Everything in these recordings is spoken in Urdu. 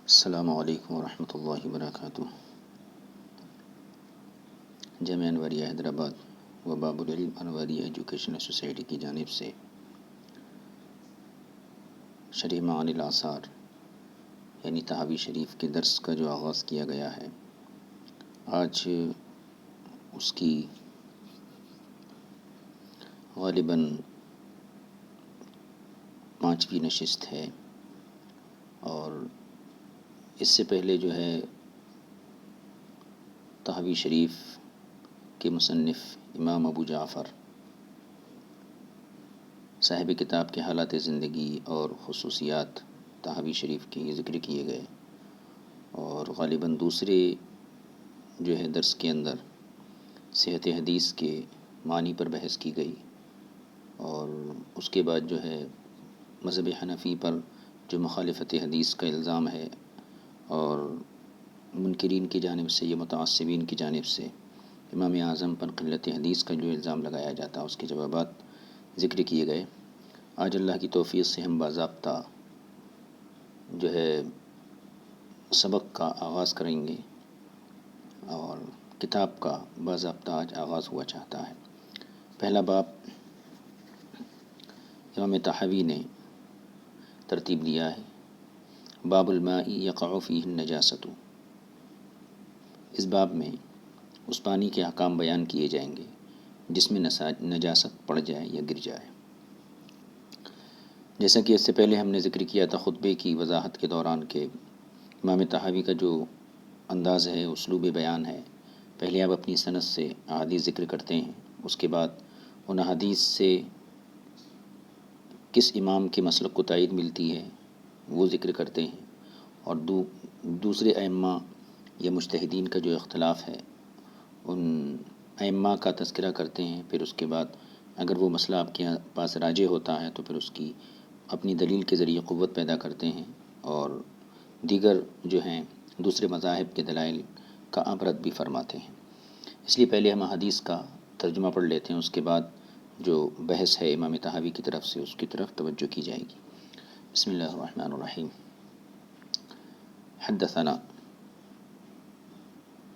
السلام علیکم ورحمۃ اللہ وبرکاتہ۔ جامعہ انوریہ حیدرآباد و باب العلم انوریہ ایجوکیشنل سوسائٹی کی جانب سے شرح معانی الآثار یعنی تحاوی شریف کے درس کا جو آغاز کیا گیا ہے، آج اس کی غالباً 5ویں نشست ہے، اور اس سے پہلے جو ہے تحاوی شریف کے مصنف امام ابو جعفر صاحب کتاب کے حالات زندگی اور خصوصیات تحاوی شریف کی ذکر کیے گئے، اور غالباً دوسرے جو ہے درس کے اندر صحت حدیث کے معنی پر بحث کی گئی، اور اس کے بعد جو ہے مذہب حنفی پر جو مخالفت حدیث کا الزام ہے اور منکرین کی جانب سے یا متعصبین کی جانب سے امام اعظم پر قلت حدیث کا جو الزام لگایا جاتا ہے، اس کے جوابات ذکر کیے گئے۔ آج اللہ کی توفیق سے ہم باضابطہ جو ہے سبق کا آغاز کریں گے، اور کتاب کا باضابطہ آج آغاز ہوا چاہتا ہے۔ پہلا باب امام طحاوی نے ترتیب دیا ہے، باب الماء یقع فیہ النجاست۔ اس باب میں اس پانی کے احکام بیان کیے جائیں گے جس میں نجاست پڑ جائے یا گر جائے۔ جیسا کہ اس سے پہلے ہم نے ذکر کیا تھا خطبے کی وضاحت کے دوران کہ امام طحاوی کا جو انداز ہے، اسلوب بیان ہے، پہلے آپ اپنی سند سے احادیث ذکر کرتے ہیں، اس کے بعد ان احادیث سے کس امام کے مسلک کو تائید ملتی ہے وہ ذکر کرتے ہیں، اور دوسرے ائمہ یا مجتہدین کا جو اختلاف ہے ان ائمہ کا تذکرہ کرتے ہیں۔ پھر اس کے بعد اگر وہ مسئلہ آپ کے پاس راجح ہوتا ہے تو پھر اس کی اپنی دلیل کے ذریعے قوت پیدا کرتے ہیں، اور دیگر جو ہیں دوسرے مذاہب کے دلائل کا آپ رد بھی فرماتے ہیں۔ اس لیے پہلے ہم حدیث کا ترجمہ پڑھ لیتے ہیں، اس کے بعد جو بحث ہے امام طحاوی کی طرف سے اس کی طرف توجہ کی جائے گی۔ بسم اللہ الرحمن الرحیم۔ حدثنا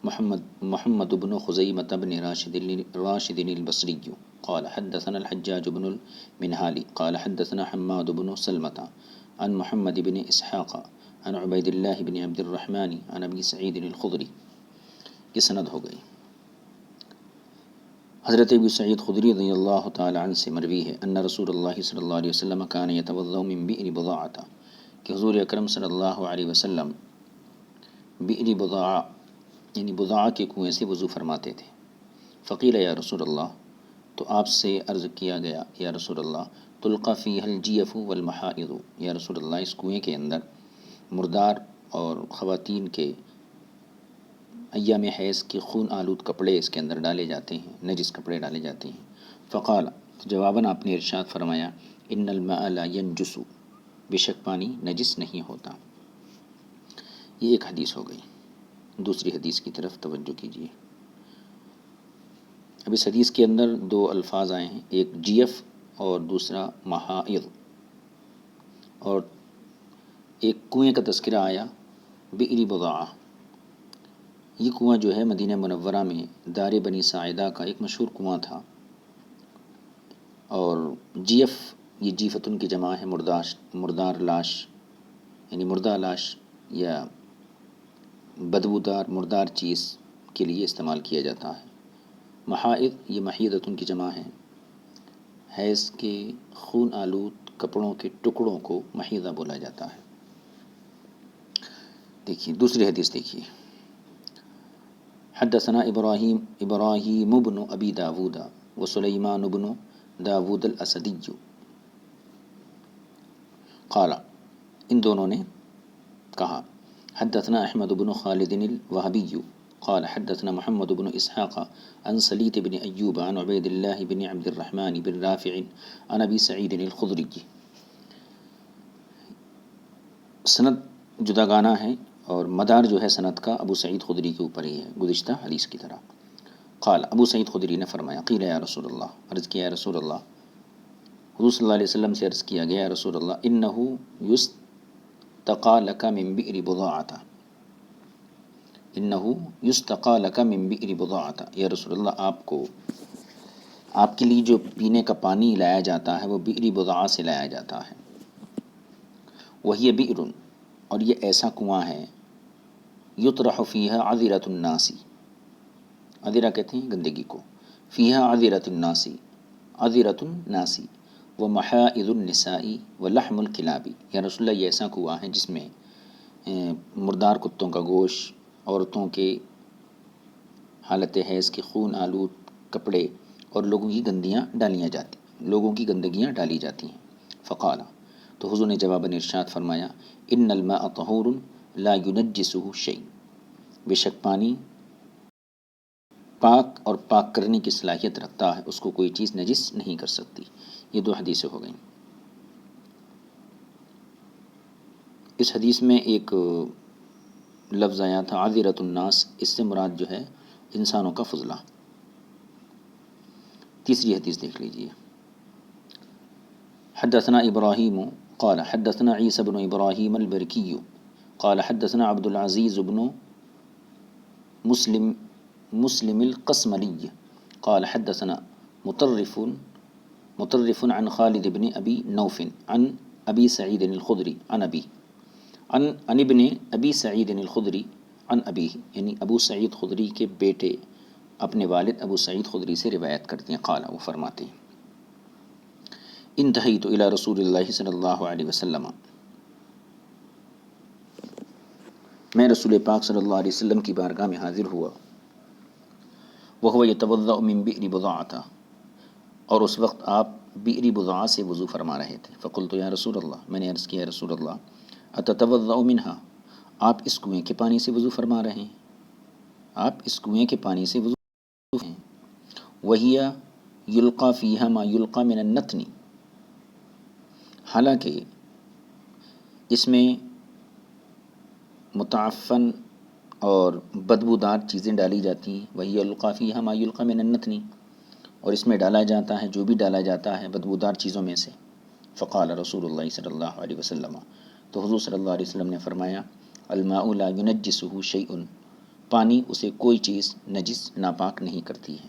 محمد بن خزیمة بن راشد البصری قال حدثنا الحجاج بن المنهالي قال حدثنا حماد بن سلمة عن محمد بن اسحاق عن عبید اللہ بن عبد الرحمن عن ابی سعید الخدری کی سند ہو گئی۔ حضرت ابو سعید خدری رضی اللہ تعالی عنہ سے مروی ہے ان رسول اللہ صلی اللہ علیہ وسلم کان یتوضأ من بئر بضاعة، کہ حضور اکرم صلی اللہ علیہ وسلم بئر بضاعہ یعنی بضاعہ کے کنویں سے وضو فرماتے تھے۔ فقیل یا رسول اللہ، تو آپ سے عرض کیا گیا یا رسول اللہ، تلقى فیہ الجیف والمحائض، یا رسول اللہ اس کنویں کے اندر مردار اور خواتین کے ایام حیض کے خون آلود کپڑے اس کے اندر ڈالے جاتے ہیں، نجس کپڑے ڈالے جاتے ہیں۔ فقال، جواباً آپ نے ارشاد فرمایا، ان الماء لا ينجس، بے شک پانی نجس نہیں ہوتا۔ یہ ایک حدیث ہو گئی۔ دوسری حدیث کی طرف توجہ کیجیے۔ اب اس حدیث کے اندر دو الفاظ آئے ہیں، ایک جیف اور دوسرا محائض، اور ایک کنویں کا تذکرہ آیا بئر بضاعہ۔ یہ کنواں جو ہے مدینہ منورہ میں دار بنی ساعدہ کا ایک مشہور کنواں تھا، اور جیف یہ جیفتن کی جمع ہے مردار لاش، یعنی مردہ لاش یا بدبودار مردار چیز کے لیے استعمال کیا جاتا ہے۔ محائض یہ محیدتن کی جمع ہے، حیض کے خون آلود کپڑوں کے ٹکڑوں کو محیضہ بولا جاتا ہے۔ دیکھیے دوسری حدیث دیکھیے۔ حدثنا ابراہیم بن ابی داود و سلیمان بن داود الاسدی قال، ان دونوں نے کہا، حدثنا احمد بن خالد الوہبی قال حدثنا محمد بن اسحاق عن سلیط بن ایوب عن عبید اللہ بن عبد الرحمن بن رافع عن ابی سعید الخدری۔ سند جداگانہ ہے اور مدار جو ہے سند کا ابو سعید خدری کے اوپر ہی ہے، گزشتہ حدیث کی طرح۔ قال، ابو سعید خدری نے فرمایا، قیل یا رسول اللہ، عرض کیا یا رسول اللہ، حضور صلی اللہ علیہ وسلم سے عرض کیا گیا یا رسول اللہ، انہ یستقا لک من بئر بضاعۃ، انہ یستقا لک من بئر بضاعۃ، یا رسول اللہ آپ کے لیے جو پینے کا پانی لایا جاتا ہے وہ بئر بضاعہ سے لایا جاتا ہے. وہی بئر، اور یہ ایسا کنواں ہے، یطرح فیہا عذرۃ الناس، عذرہ کہتے ہیں گندگی کو، فیہا عذرۃ الناس، عذرۃ الناس ومحائض النساء ولحم الکلاب، یا رسول اللہ یہ ایسا کنواں ہے جس میں مردار کتوں کا گوشت، عورتوں کے حالت حیض کے خون آلود کپڑے اور لوگوں کی گندگیاں ڈالی جاتی ہیں. فقال، تو حضور نے جواباً ارشاد فرمایا، ان الماء طہور لا ینجسہ شیء، بے شک پانی پاک اور پاک کرنے کی صلاحیت رکھتا ہے، اس کو کوئی چیز نجس نہیں کر سکتی. یہ 2 حدیثیں ہو گئیں. اس حدیث میں ایک لفظ آیا تھا عذرۃ الناس، اس سے مراد جو ہے انسانوں کا فضلہ. تیسری حدیث دیکھ لیجیے. حدثنا ابراہیم قال حدثنا عیسی بن ابراہیم البرکی قال حدثنا عبد العزیز بن مسلم القسملی قال حدثنا مطرف عن خالد بن ابی نوف عن ابی سعید الخدری عن ابن ابی سعید الخدری عن ابی، یعنی ابو سعید خدری کے بیٹے اپنے والد ابو سعید خدری سے روایت کرتے ہیں. قال، وہ فرماتے ہیں، انتہیت الی رسول اللہ صلی اللہ علیہ وسلم، میں رسول پاک صلی اللہ علیہ وسلم کی بارگاہ میں حاضر ہوا. وہو یتوضأ من بئر بضاعۃ، اور اس وقت آپ بئر بضاعہ سے وضو فرما رہے تھے. فقلت یا رسول اللہ، میں نے عرض کیا رسول اللہ، اتتوضأ منہا، آپ اس کنویں کے پانی سے وضو فرما رہے ہیں، آپ اس کنویں کے پانی سے وضو ہیں. وہی یلقى فیہا ما یلقى من النتن، حالانکہ اس میں متعفن اور بدبودار چیزیں ڈالی جاتی ہیں. وہی یلقى فیہا ما یلقى من النتن، اور اس میں ڈالا جاتا ہے جو بھی ڈالا جاتا ہے بدبودار چیزوں میں سے. فقال رسول اللہ صلی اللہ علیہ وسلم، تو حضور صلی اللہ علیہ وسلم نے فرمایا، الماء لا ینجسہ شیء، پانی اسے کوئی چیز نجس ناپاک نہیں کرتی ہے.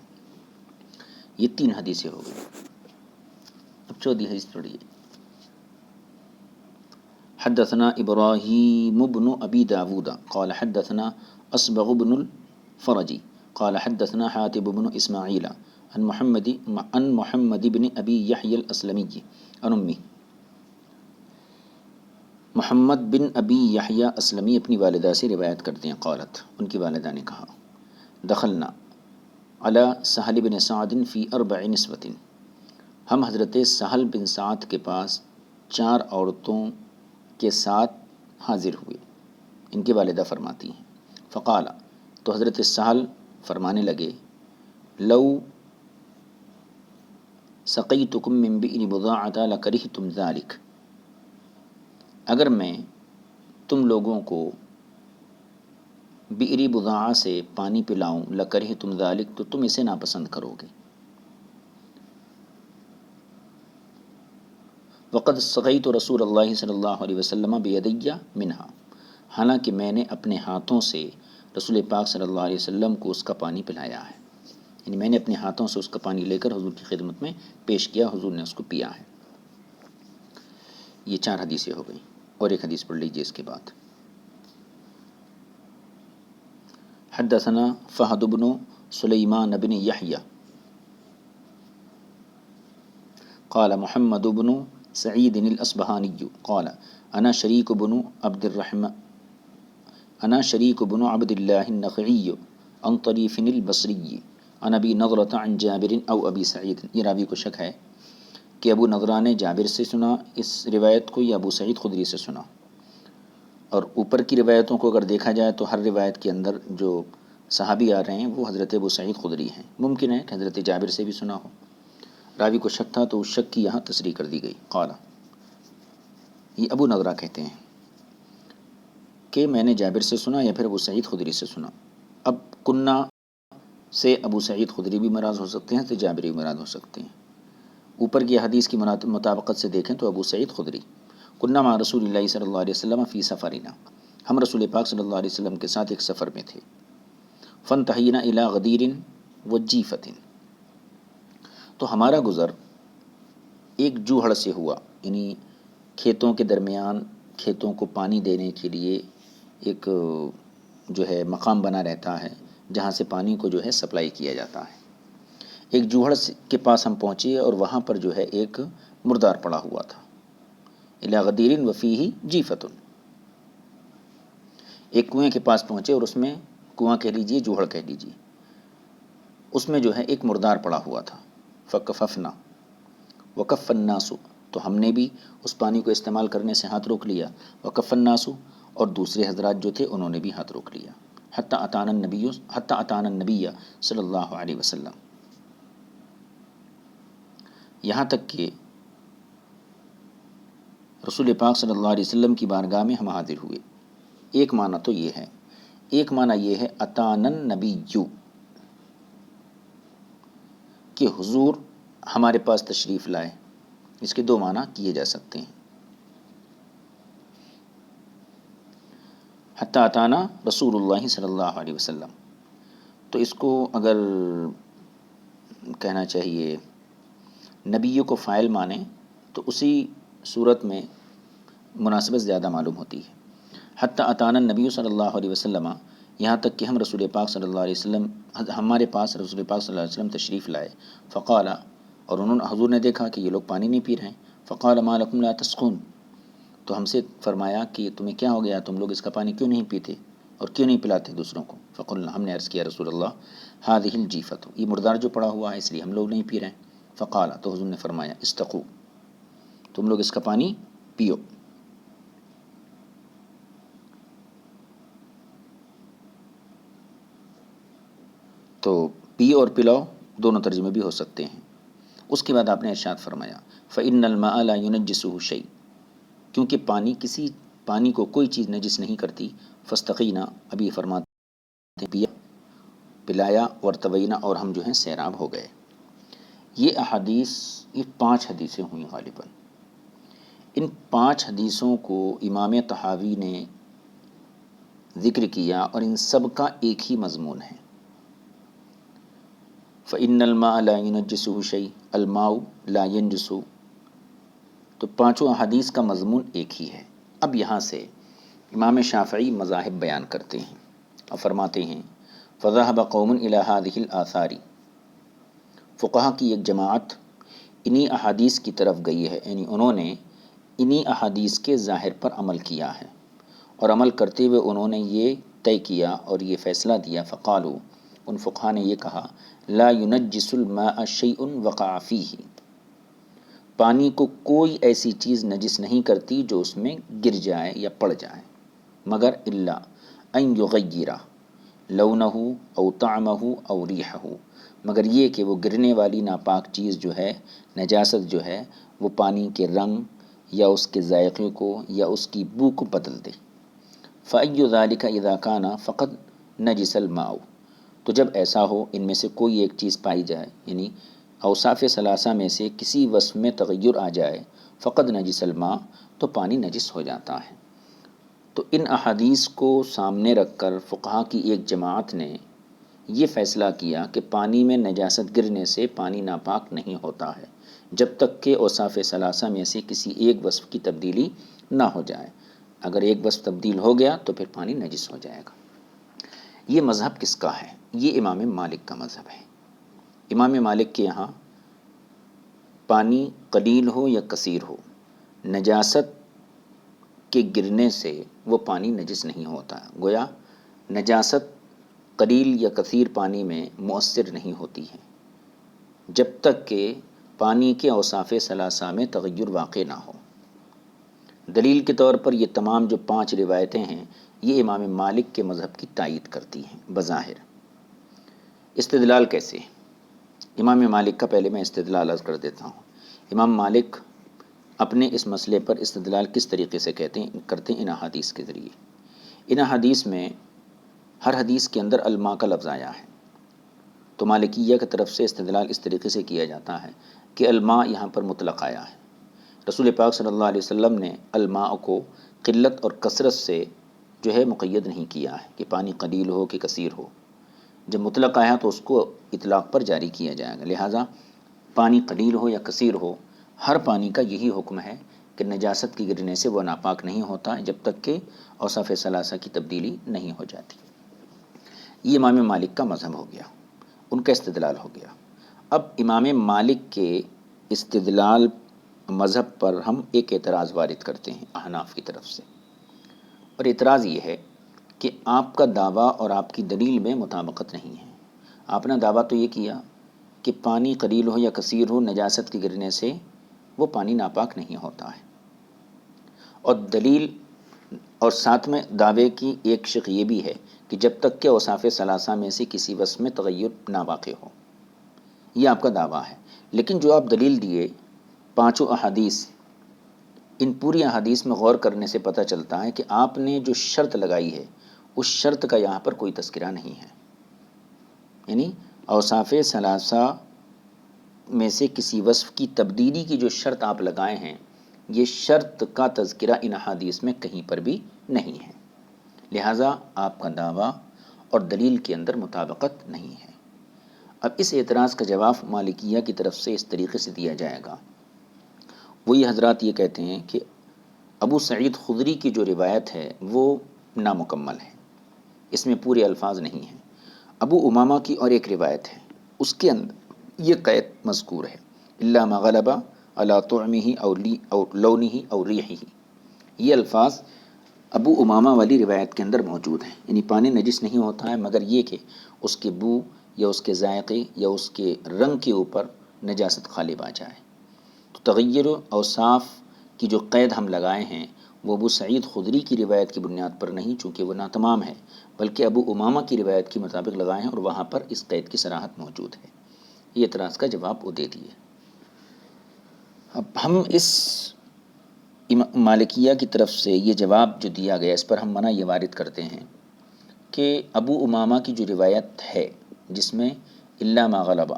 یہ 3 حدیثیں ہو گئی. اب 4 حدیث پڑھیے. حدثنا ابراہیم بن ابی داود قال حدثنا اصبغ بن الفرج قال حدثنا حاتب بن اسماعیل عن محمد بن ابی یحیی الاسلمی عن امی. محمد بن ابی یحییٰ اسلمی اپنی والدہ سے روایت کرتے ہیں. قالت، ان کی والدہ نے کہا، دخلنا علی سہل بن سعد فی 4 نسوۃ، ہم حضرت سہل بن سعد کے پاس 4 عورتوں کے ساتھ حاضر ہوئے. ان کی والدہ فرماتی ہیں. فقال، تو حضرت سہل فرمانے لگے، لو سقیتکم من بئر بضاعۃ لکرہتم ذلک، اگر میں تم لوگوں کو بئر بضاعہ سے پانی پلاؤں، لکرہتم ذلک، تو تم اسے ناپسند کرو گے. وقد سقیت رسول اللہ صلی اللہ علیہ وسلم بیدی منہا، حالانکہ میں نے اپنے ہاتھوں سے رسول پاک صلی اللہ علیہ وسلم کو اس کا پانی پلایا ہے، یعنی میں نے اپنے ہاتھوں سے اس کا پانی لے کر حضور کی خدمت میں پیش کیا، حضور نے اس کو پیا ہے. یہ 4 حدیثیں ہو گئیں. اور ایک حدیث پڑھ لیجیے اس کے بعد. حدثنا فہد بن سلیمان بن یحییٰ قال محمد بن سعید الاصبہانی قال انا شریک بن عبد اللہ النخعی عن طریف البصری عن ابی نضرۃ عن جابر او ابی سعید. یہ راوی کو شک ہے کہ ابو نضرہ نے جابر سے سنا اس روایت کو یا ابو سعید خدری سے سنا. اور اوپر کی روایتوں کو اگر دیکھا جائے تو ہر روایت کے اندر جو صحابی آ رہے ہیں وہ حضرت ابو سعید خدری ہیں. ممکن ہے کہ حضرت جابر سے بھی سنا ہو. راوی کو شک تھا تو اس شک کی یہاں تصریح کر دی گئی. قال، یہ ابو نضرہ کہتے ہیں کہ میں نے جابر سے سنا یا پھر ابو سعید خدری سے سنا. اب کنہ سے ابو سعید خدری بھی مراد ہو سکتے ہیں تو جابر بھی مراد ہو سکتے ہیں. اوپر کی حدیث کی مطابقت سے دیکھیں تو ابو سعید خدری. کننا مع رسول اللہ صلی اللہ علیہ وسلم فی سفرنا، ہم رسول پاک صلی اللہ علیہ وسلم کے ساتھ ایک سفر میں تھے، فانتہینا الی غدیر وجیفۃ، تو ہمارا گزر ایک جوہڑ سے ہوا، یعنی کھیتوں کے درمیان کھیتوں کو پانی دینے کے لیے ایک جو ہے مقام بنا رہتا ہے جہاں سے پانی کو جو ہے سپلائی کیا جاتا ہے۔ ایک جوہڑ کے پاس ہم پہنچے اور وہاں پر جو ہے ایک مردار پڑا ہوا تھا، الی غدیر وفیہ جیفۃ، ایک کنویں کے پاس پہنچے اور اس میں، کنواں کہہ لیجیے جوہڑ کہہ لیجیے، اس میں جو ہے ایک مردار پڑا ہوا تھا، فکففنا وکف الناس، تو ہم نے بھی اس پانی کو استعمال کرنے سے ہاتھ روک لیا، وکف الناس، اور دوسرے حضرات جو تھے انہوں نے بھی ہاتھ روک لیا، حتی اتانا النبی صلی اللہ علیہ وسلم، یہاں تک کہ رسول پاک صلی اللہ علیہ وسلم کی بارگاہ میں ہم حاضر ہوئے۔ ایک معنی تو یہ ہے، ایک معنی یہ ہے اتانا النبی، کہ حضور ہمارے پاس تشریف لائے، اس کے دو معنی کیے جا سکتے ہیں۔ حتی اتانا رسول اللہ صلی اللہ علیہ وسلم، تو اس کو اگر کہنا چاہیے نبی کو فاعل مانیں تو اسی صورت میں مناسبت زیادہ معلوم ہوتی ہے۔ حتی اتانا النبی صلی اللہ علیہ وسلم، یہاں تک کہ ہم رسول پاک صلی اللہ علیہ وسلم، ہمارے پاس رسول پاک صلی اللہ علیہ وسلم تشریف لائے، فقال، اور حضور نے دیکھا کہ یہ لوگ پانی نہیں پی رہے ہیں، فقال ما لکم لا تسقون، تو ہم سے فرمایا کہ تمہیں کیا ہو گیا، تم لوگ اس کا پانی کیوں نہیں پیتے اور کیوں نہیں پلاتے دوسروں کو؟ فقلنا، ہم نے عرض کیا رسول اللہ هذه الجیفۃ، یہ مردار جو پڑا ہوا ہے اس لیے ہم لوگ نہیں پی رہے ہیں۔ فقال، تو حضور نے فرمایا استقوا، تم لوگ اس کا پانی پیو۔ تو پی اور پلاؤ دونوں ترجمے بھی ہو سکتے ہیں۔ اس کے بعد آپ نے ارشاد فرمایا فإن الماء لا ينجسه شيء، کیونکہ پانی کو کوئی چیز نجس نہیں کرتی، فاستقینا، ابھی فرماتے پیا، پلایا، ورتوینا، اور ہم جو ہیں سیراب ہو گئے۔ یہ احادیث، یہ 5 حدیثیں ہوئیں غالباً، ان 5 حدیثوں کو امام طحاوی نے ذکر کیا اور ان سب کا ایک ہی مضمون ہے، فإن الماء لا ينجسه شيء، الماء لا ينجس، تو 5 احادیث کا مضمون ایک ہی ہے۔ اب یہاں سے امام شافعی مذاہب بیان کرتے ہیں اور فرماتے ہیں فذهب قوم إلى هذه الآثار، فقہا کی ایک جماعت انہی احادیث کی طرف گئی ہے، یعنی انہوں نے انہی احادیث کے ظاہر پر عمل کیا ہے، اور عمل کرتے ہوئے انہوں نے یہ طے کیا اور یہ فیصلہ دیا، فقالوا، ان فقہا نے یہ کہا لا ينجس الماء شيء وقع فيه، پانی کو کوئی ایسی چیز نجس نہیں کرتی جو اس میں گر جائے یا پڑ جائے، مگر الا ان یغیر لونہ او طعمہ او ریحہ، مگر یہ کہ وہ گرنے والی ناپاک چیز جو ہے، نجاست جو ہے، وہ پانی کے رنگ یا اس کے ذائقے کو یا اس کی بو کو بدل دے۔ فأی ذلک اذا کان فقد نجس الماء، تو جب ایسا ہو، ان میں سے کوئی ایک چیز پائی جائے، یعنی اوصاف ثلاثہ میں سے کسی وصف میں تغیر آ جائے، فقد نجس الماء، تو پانی نجس ہو جاتا ہے۔ تو ان احادیث کو سامنے رکھ کر فقہا کی ایک جماعت نے یہ فیصلہ کیا کہ پانی میں نجاست گرنے سے پانی ناپاک نہیں ہوتا ہے، جب تک کہ اوصاف ثلاثہ میں سے کسی ایک وصف کی تبدیلی نہ ہو جائے۔ اگر ایک وصف تبدیل ہو گیا تو پھر پانی نجس ہو جائے گا۔ یہ مذہب کس کا ہے؟ یہ امام مالک کا مذہب ہے۔ امام مالک کے یہاں پانی قلیل ہو یا کثیر ہو، نجاست کے گرنے سے وہ پانی نجس نہیں ہوتا، گویا نجاست قلیل یا کثیر پانی میں مؤثر نہیں ہوتی ہے جب تک کہ پانی کے اوصاف ثلاثہ میں تغیر واقع نہ ہو۔ دلیل کے طور پر یہ تمام جو 5 روایتیں ہیں یہ امام مالک کے مذہب کی تائید کرتی ہیں بظاہر۔ استدلال کیسے؟ امام مالک کا پہلے میں استدلال عرض کر دیتا ہوں۔ امام مالک اپنے اس مسئلے پر استدلال کس طریقے سے کرتے ہیں؟ ان احادیث کے ذریعے۔ ان احادیث میں ہر حدیث کے اندر الماء کا لفظ آیا ہے، تو مالکیہ کی طرف سے استدلال اس طریقے سے کیا جاتا ہے کہ الماء یہاں پر مطلق آیا ہے، رسول پاک صلی اللہ علیہ وسلم نے الماء کو قلت اور کثرت سے جو ہے مقید نہیں کیا ہے کہ پانی قلیل ہو کہ کثیر ہو. جب مطلق آیا تو اس کو اطلاق پر جاری کیا جائے گا. لہٰذا پانی قلیل ہو یا کثیر ہو، ہر پانی کا یہی حکم ہے کہ نجاست کی گرنے سے وہ ناپاک نہیں ہوتا جب تک کہ اوصاف ثلاثہ کی تبدیلی نہیں ہو جاتی. یہ امام مالک کا مذہب ہو گیا، ان کا استدلال ہو گیا. اب امام مالک کے استدلال مذہب پر ہم ایک اعتراض وارد کرتے ہیں احناف کی طرف سے، اور اعتراض یہ ہے کہ آپ کا دعویٰ اور آپ کی دلیل میں مطابقت نہیں ہے. آپ نے دعویٰ تو یہ کیا کہ پانی قلیل ہو یا کثیر ہو، نجاست کے گرنے سے وہ پانی ناپاک نہیں ہوتا ہے، اور دلیل اور ساتھ میں دعوے کی ایک شق یہ بھی ہے کہ جب تک کہ اوصاف ثلاثہ میں سے کسی وصف میں تغیر نہ واقع ہو. یہ آپ کا دعویٰ ہے. لیکن جو آپ دلیل دیے پانچوں احادیث، ان پوری احادیث میں غور کرنے سے پتہ چلتا ہے کہ آپ نے جو شرط لگائی ہے اس شرط کا یہاں پر کوئی تذکرہ نہیں ہے. یعنی اوصاف ثلاثہ میں سے کسی وصف کی تبدیلی کی جو شرط آپ لگائے ہیں، یہ شرط کا تذکرہ ان احادیث میں کہیں پر بھی نہیں ہے. لہٰذا آپ کا دعویٰ اور دلیل کے اندر مطابقت نہیں ہے. اب اس اعتراض کا جواب مالکیہ کی طرف سے اس طریقے سے دیا جائے گا. وہی حضرات یہ کہتے ہیں کہ ابو سعید خدری کی جو روایت ہے وہ نامکمل ہے، اس میں پورے الفاظ نہیں ہیں. ابو امامہ کی اور ایک روایت ہے، اس کے اندر یہ قید مذکور ہے، الا ما غلب علی طعمہ او لونہ او ریحہ. یہ الفاظ ابو امامہ والی روایت کے اندر موجود ہیں. یعنی پانی نجس نہیں ہوتا ہے مگر یہ کہ اس کے بو یا اس کے ذائقے یا اس کے رنگ کے اوپر نجاست غالب آ جائے. تو تغیر اوصاف کی جو قید ہم لگائے ہیں وہ ابو سعید خدری کی روایت کی بنیاد پر نہیں، چونکہ وہ ناتمام ہے، بلکہ ابو امامہ کی روایت کے مطابق لگائے ہیں، اور وہاں پر اس قید کی صراحت موجود ہے. یہ اعتراض کا جواب وہ دے دیے. اب ہم اس مالکیہ کی طرف سے یہ جواب جو دیا گیا اس پر ہم منع یہ وارد کرتے ہیں کہ ابو امامہ کی جو روایت ہے جس میں الا ما غلب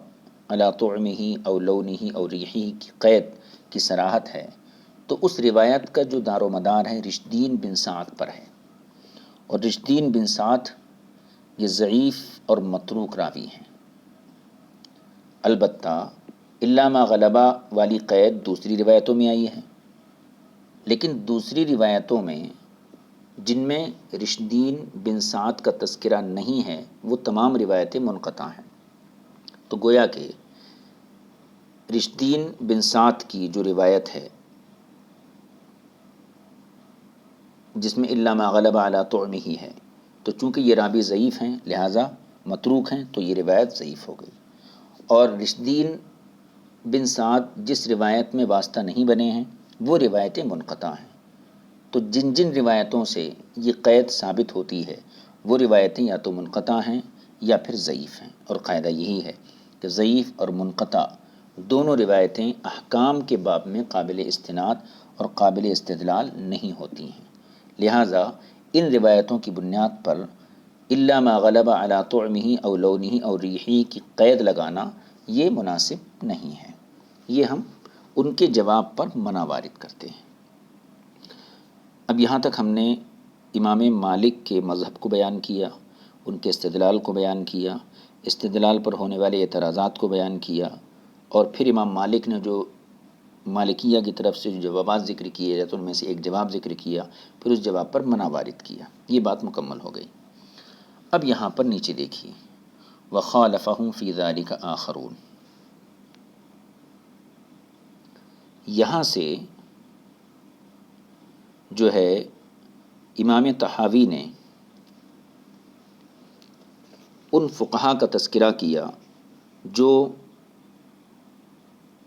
علی طعمہ او لونہ او ریحہ کی قید کی صراحت ہے، تو اس روایت کا جو دار و مدار ہے رشدین بن سعد پر ہے، اور رشدین بن سعد یہ ضعیف اور متروک راوی ہیں. البتہ الا ما غلبہ والی قید دوسری روایتوں میں آئی ہے، لیکن دوسری روایتوں میں جن میں رشدین بن سعد کا تذکرہ نہیں ہے وہ تمام روایتیں منقطع ہیں. تو گویا کہ رشدین بن سعد کی جو روایت ہے جس میں الا ما غلب علی طعمہ ہے، تو چونکہ یہ راوی ضعیف ہیں لہٰذا متروک ہیں، تو یہ روایت ضعیف ہو گئی. اور رشدین بن سعد جس روایت میں واسطہ نہیں بنے ہیں وہ روایتیں منقطع ہیں. تو جن جن روایتوں سے یہ قید ثابت ہوتی ہے وہ روایتیں یا تو منقطع ہیں یا پھر ضعیف ہیں. اور قاعدہ یہی ہے کہ ضعیف اور منقطع دونوں روایتیں احکام کے باب میں قابل استناد اور قابل استدلال نہیں ہوتی ہیں. لہٰذا ان روایتوں کی بنیاد پر الا ما غلب علی طعمہ او لونہ او ریحہ کی قید لگانا یہ مناسب نہیں ہے. یہ ہم ان کے جواب پر منع وارد کرتے ہیں. اب یہاں تک ہم نے امام مالک کے مذہب کو بیان کیا، ان کے استدلال کو بیان کیا، استدلال پر ہونے والے اعتراضات کو بیان کیا، اور پھر امام مالک نے جو مالکیہ کی طرف سے جو جوابات ذکر کیے جاتے ان میں سے ایک جواب ذکر کیا، پھر اس جواب پر منع وارد کیا. یہ بات مکمل ہو گئی. اب یہاں پر نیچے دیکھیے وَخَالَفَهُمْ فِي ذَلِكَ آخَرُونَ. یہاں سے جو ہے امام طحاوی نے ان فقہا کا تذکرہ کیا جو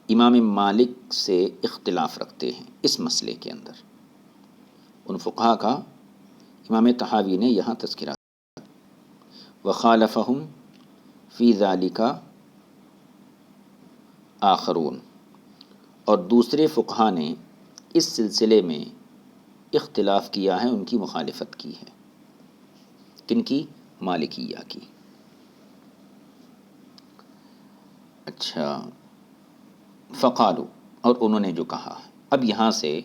امام مالک سے اختلاف رکھتے ہیں اس مسئلے کے اندر. ان فقہا کا امام طحاوی نے یہاں تذکرہ کیا. وَخَالَفَهُمْ فِي ذَلِكَ آخرون، اور دوسرے فقہا نے اس سلسلے میں اختلاف کیا ہے، ان کی مخالفت کی ہے. کن کی؟ مالکیہ کی. اچھا، فقالو، اور انہوں نے جو کہا اب یہاں سے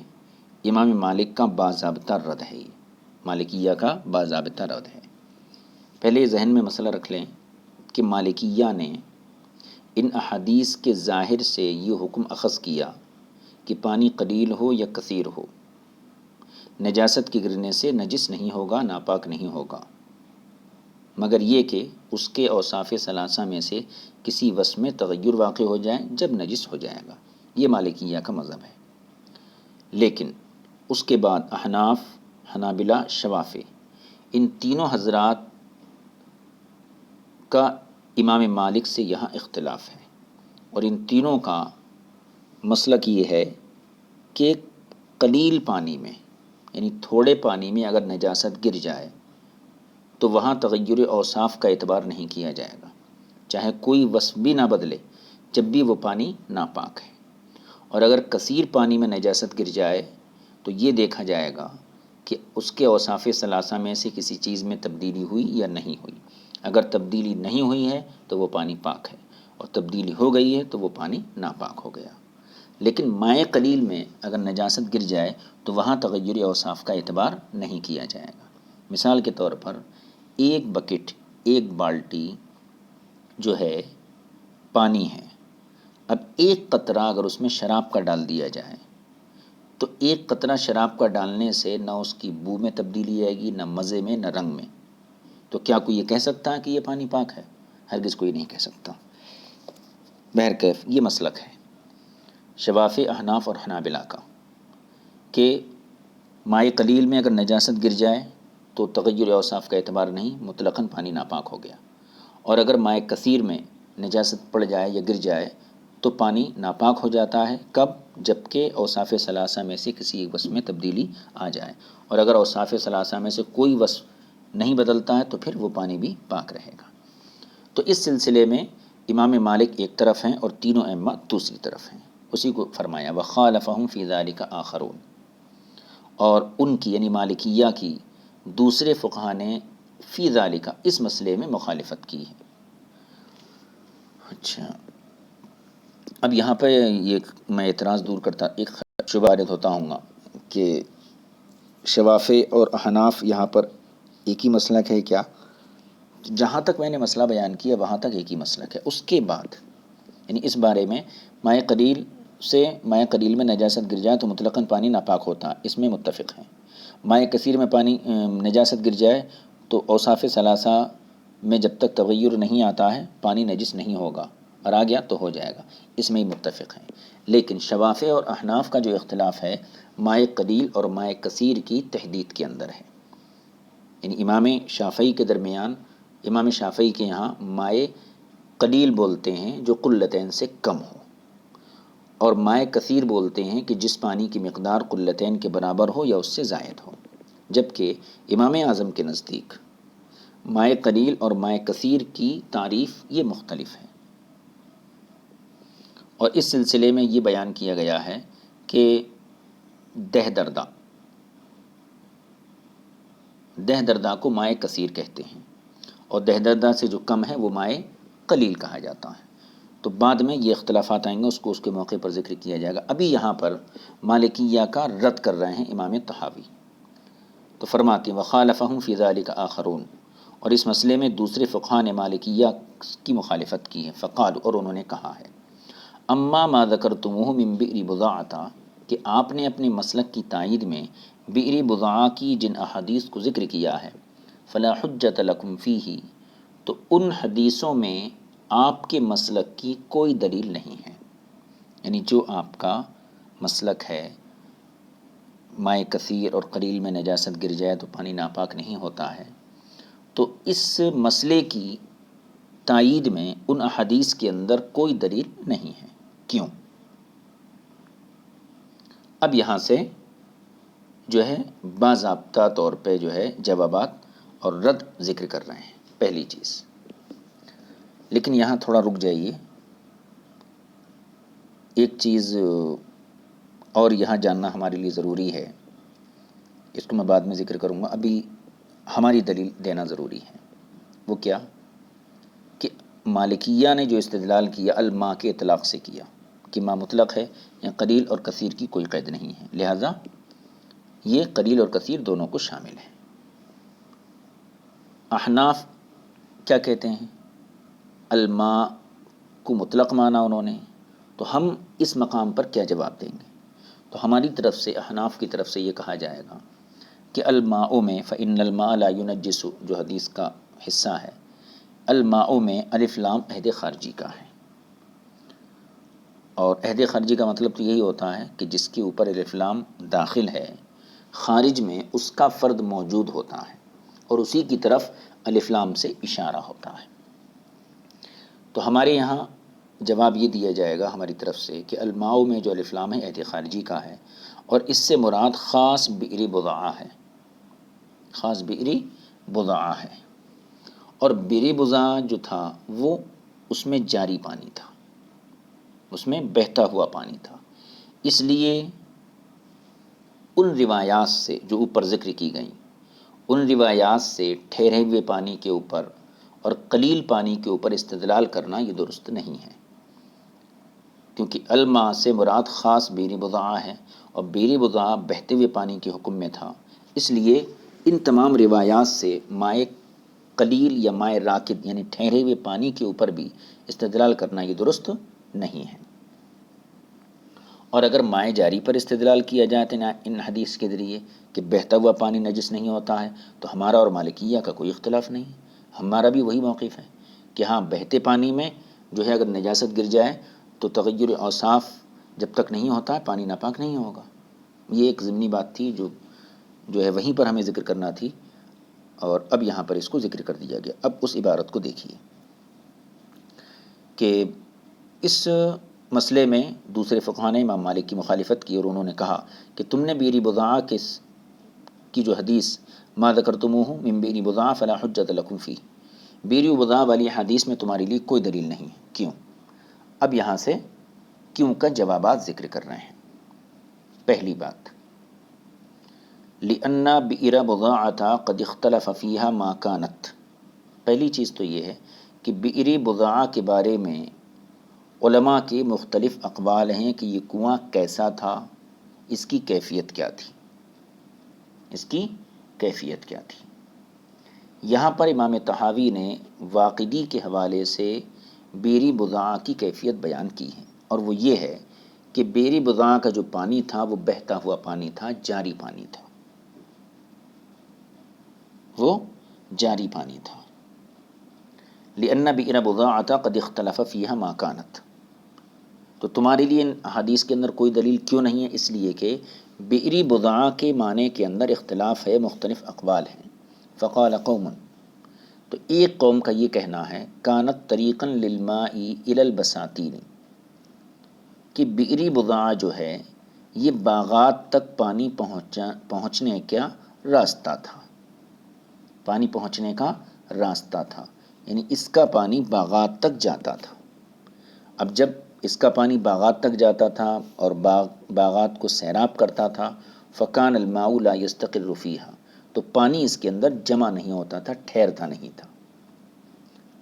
امام مالک کا باضابطہ رد ہے، یہ مالکیہ کا باضابطہ رد ہے۔ پہلے ذہن میں مسئلہ رکھ لیں کہ مالکیہ نے ان احادیث کے ظاہر سے یہ حکم اخذ کیا کہ پانی قلیل ہو یا کثیر ہو، نجاست کے گرنے سے نجس نہیں ہوگا، ناپاک نہیں ہوگا، مگر یہ کہ اس کے اوصاف ثلاثہ میں سے کسی وصف میں تغیر واقع ہو جائے جب نجس ہو جائے گا۔ یہ مالکیہ کا مذہب ہے۔ لیکن اس کے بعد احناف، حنابلہ، شوافی، ان تینوں حضرات کا امام مالک سے یہاں اختلاف ہے، اور ان تینوں کا مسلک یہ ہے کہ قلیل پانی میں، یعنی تھوڑے پانی میں اگر نجاست گر جائے تو وہاں تغیر اوصاف کا اعتبار نہیں کیا جائے گا، چاہے کوئی وصف بھی نہ بدلے، جب بھی وہ پانی ناپاک ہے۔ اور اگر کثیر پانی میں نجاست گر جائے تو یہ دیکھا جائے گا کہ اس کے اوصاف ثلاثہ میں سے کسی چیز میں تبدیلی ہوئی یا نہیں ہوئی۔ اگر تبدیلی نہیں ہوئی ہے تو وہ پانی پاک ہے، اور تبدیلی ہو گئی ہے تو وہ پانی ناپاک ہو گیا۔ لیکن مائع قلیل میں اگر نجاست گر جائے تو وہاں تغیر اوصاف کا اعتبار نہیں کیا جائے گا۔ مثال کے طور پر ایک بکٹ، ایک بالٹی جو ہے پانی ہے، اب ایک قطرہ اگر اس میں شراب کا ڈال دیا جائے تو ایک قطرہ شراب کا ڈالنے سے نہ اس کی بو میں تبدیلی آئے گی، نہ مزے میں، نہ رنگ میں۔ تو کیا کوئی یہ کہہ سکتا ہے کہ یہ پانی پاک ہے؟ ہرگز کوئی نہیں کہہ سکتا۔ بہرکیف یہ مسلک ہے شوافی، احناف اور حنابلہ کا کہ مائع قلیل میں اگر نجاست گر جائے تو تغیر اوصاف کا اعتبار نہیں، مطلقاً پانی ناپاک ہو گیا، اور اگر مائع کثیر میں نجاست پڑ جائے یا گر جائے تو پانی ناپاک ہو جاتا ہے۔ کب؟ جب کہ اوصاف ثلاثہ میں سے کسی ایک وصف میں تبدیلی آ جائے، اور اگر اوصاف ثلاثہ میں سے کوئی وصف نہیں بدلتا ہے تو پھر وہ پانی بھی پاک رہے گا۔ تو اس سلسلے میں امام مالک ایک طرف ہیں اور تینوں ائمہ دوسری طرف ہیں۔ اسی کو فرمایا وَخَالَفَهُمْ فِي ذَلِكَ آخَرُونَ، اور ان کی یعنی مالکیہ کی دوسرے فقہا نے فی ذالک اس مسئلے میں مخالفت کی ہے۔ اچھا، اب یہاں پہ یہ میں اعتراض دور کرتا، ایک شبہ عارض ہوتا ہوں گا کہ شوافی اور احناف یہاں پر ایک ہی مسلک ہے کیا؟ جہاں تک میں نے مسئلہ بیان کیا وہاں تک ایک ہی مسلک ہے۔ اس کے بعد یعنی اس بارے میں مائع قلیل میں نجاست گر جائے تو مطلقاً پانی ناپاک ہوتا ہے، اس میں متفق ہیں۔ مائع کثیر میں پانی نجاست گر جائے تو اوصاف ثلاثہ میں جب تک تغیر نہیں آتا ہے پانی نجس نہیں ہوگا، اور آ گیا تو ہو جائے گا، اس میں ہی متفق ہیں۔ لیکن شوافی اور احناف کا جو اختلاف ہے مائع قلیل اور مائع کثیر کی تحدید کے اندر ہے۔ یعنی امام شافعی کے درمیان، امام شافعی کے یہاں مائع قلیل بولتے ہیں جو قلتین سے کم ہو، اور مائع کثیر بولتے ہیں کہ جس پانی کی مقدار قلتین کے برابر ہو یا اس سے زائد ہو، جبکہ امام اعظم کے نزدیک مائع قلیل اور مائع کثیر کی تعریف یہ مختلف ہے۔ اور اس سلسلے میں یہ بیان کیا گیا ہے کہ دہ دردہ کو مائع کثیر کہتے ہیں، اور دہ دردہ سے جو کم ہے وہ مائع قلیل کہا جاتا ہے۔ تو بعد میں یہ اختلافات آئیں گے، اس کو اس کے موقع پر ذکر کیا جائے گا۔ ابھی یہاں پر مالکیہ کا رد کر رہے ہیں امام طحاوی، تو فرماتے ہیں وَخَالَفَهُمْ فِي ذَلِكَ آخَرُونَ، اور اس مسئلے میں دوسرے فقہا نے مالکیہ کی مخالفت کی ہے۔ فقالوا، اور انہوں نے کہا ہے اما ما ذکرتموہ من بئر بضاعۃ، کہ آپ نے اپنے مسلک کی تائید میں بئر بضاعہ کی جن احادیث کو ذکر کیا ہے، فلا حجۃ لکم فیہ، تو ان حدیثوں میں آپ کے مسلک کی کوئی دلیل نہیں ہے۔ یعنی جو آپ کا مسلک ہے مائع کثیر اور قلیل میں نجاست گر جائے تو پانی ناپاک نہیں ہوتا ہے، تو اس مسئلے کی تائید میں ان احادیث کے اندر کوئی دلیل نہیں ہے۔ کیوں؟ اب یہاں سے جو ہے باضابطہ طور پہ جو ہے جوابات اور رد ذکر کر رہے ہیں۔ پہلی چیز، لیکن یہاں تھوڑا رک جائیے، ایک چیز اور یہاں جاننا ہمارے لیے ضروری ہے، اس کو میں بعد میں ذکر کروں گا، ابھی ہماری دلیل دینا ضروری ہے۔ وہ کیا کہ مالکیہ نے جو استدلال کیا الماء کے اطلاق سے کیا کہ ماء مطلق ہے یا قلیل اور کثیر کی کوئی قید نہیں ہے، لہذا یہ قلیل اور کثیر دونوں کو شامل ہے۔ احناف کیا کہتے ہیں؟ الماء کو مطلق مانا انہوں نے، تو ہم اس مقام پر کیا جواب دیں گے؟ تو ہماری طرف سے، احناف کی طرف سے یہ کہا جائے گا کہ الماء میں فإن الماء لا ينجس، جو حدیث کا حصہ ہے، الماء میں الف لام عہد خارجی کا ہے، اور عہد خارجی کا مطلب تو یہی ہوتا ہے کہ جس کے اوپر الف لام داخل ہے، خارج میں اس کا فرد موجود ہوتا ہے اور اسی کی طرف الف لام سے اشارہ ہوتا ہے۔ تو ہمارے یہاں جواب یہ دیا جائے گا ہماری طرف سے کہ الماء میں جو الف لام ہے عہد خارجی کا ہے، اور اس سے مراد خاص بئر بضاعہ ہے، خاص بئر بضاعہ ہے، اور بئر بضاعہ جو تھا وہ اس میں جاری پانی تھا، اس میں بہتا ہوا پانی تھا، اس لیے ان روایات سے جو اوپر ذکر کی گئیں، ان روایات سے ٹھہرے ہوئے پانی کے اوپر اور قلیل پانی کے اوپر استدلال کرنا یہ درست نہیں ہے، کیونکہ الماء سے مراد خاص بئر بضاعہ ہے، اور بئر بضاعہ بہتے ہوئے پانی کے حکم میں تھا، اس لیے ان تمام روایات سے مائع قلیل یا مائع راکد یعنی ٹھہرے ہوئے پانی کے اوپر بھی استدلال کرنا یہ درست نہیں ہے۔ اور اگر مائع جاری پر استدلال کیا جائے تو ان حدیث کے ذریعے کہ بہتا ہوا پانی نجس نہیں ہوتا ہے، تو ہمارا اور مالکیہ کا کوئی اختلاف نہیں، ہمارا بھی وہی موقف ہے کہ ہاں بہتے پانی میں جو ہے اگر نجاست گر جائے تو تغیر اوصاف جب تک نہیں ہوتا ہے پانی ناپاک نہیں ہوگا۔ یہ ایک ضمنی بات تھی جو ہے وہیں پر ہمیں ذکر کرنا تھی، اور اب یہاں پر اس کو ذکر کر دیا گیا۔ اب اس عبارت کو دیکھیے کہ اس مسئلے میں دوسرے فقہاء نے امام مالک کی مخالفت کی، اور انہوں نے کہا کہ تم نے بئر بضاعہ کی جو حدیث ما ذکرتموہ من بئر بضاعہ فلا حجۃ لکم فیہ، بئر بضاعہ والی حدیث میں تمہارے لیے کوئی دلیل نہیں ہے، کیوں؟ اب یہاں سے کیوں کا جوابات ذکر کر رہے ہیں۔ پہلی بات، لِأَنَّ بئر بضاعۃ قد اختلف فیہا ما کانت، پہلی چیز تو یہ ہے کہ بئر بضاعہ کے بارے میں علماء کے مختلف اقوال ہیں کہ یہ کنواں کیسا تھا، اس کی کیفیت کیا تھی، اس کی کیفیت کیا تھی۔ یہاں پر امام طحاوی نے واقدی کے حوالے سے بئر بضاعہ کی کیفیت بیان کی ہے، اور وہ یہ ہے کہ بئر بضاعہ کا جو پانی تھا وہ بہتا ہوا پانی تھا، جاری پانی تھا، وہ جاری پانی تھا۔ لِأَنَّ بئر بضاعۃ قد اختلف فیہا ما کانت، تو تمہارے لیے ان حدیث کے اندر کوئی دلیل کیوں نہیں ہے؟ اس لیے کہ بئر بضاعہ کے معنی کے اندر اختلاف ہے، مختلف اقوال ہیں۔ فقال قوم، تو ایک قوم کا یہ کہنا ہے کانت طریقا للماء الی البساتین، کہ بئر بضاعہ جو ہے یہ باغات تک پانی پہنچنے کا راستہ تھا، پانی پہنچنے کا راستہ تھا، یعنی اس کا پانی باغات تک جاتا تھا۔ اب جب اس کا پانی باغات تک جاتا تھا اور باغات کو سیراب کرتا تھا، فکان الماء لا یستقر فیہا، تو پانی اس کے اندر جمع نہیں ہوتا تھا، ٹھہرتا نہیں تھا۔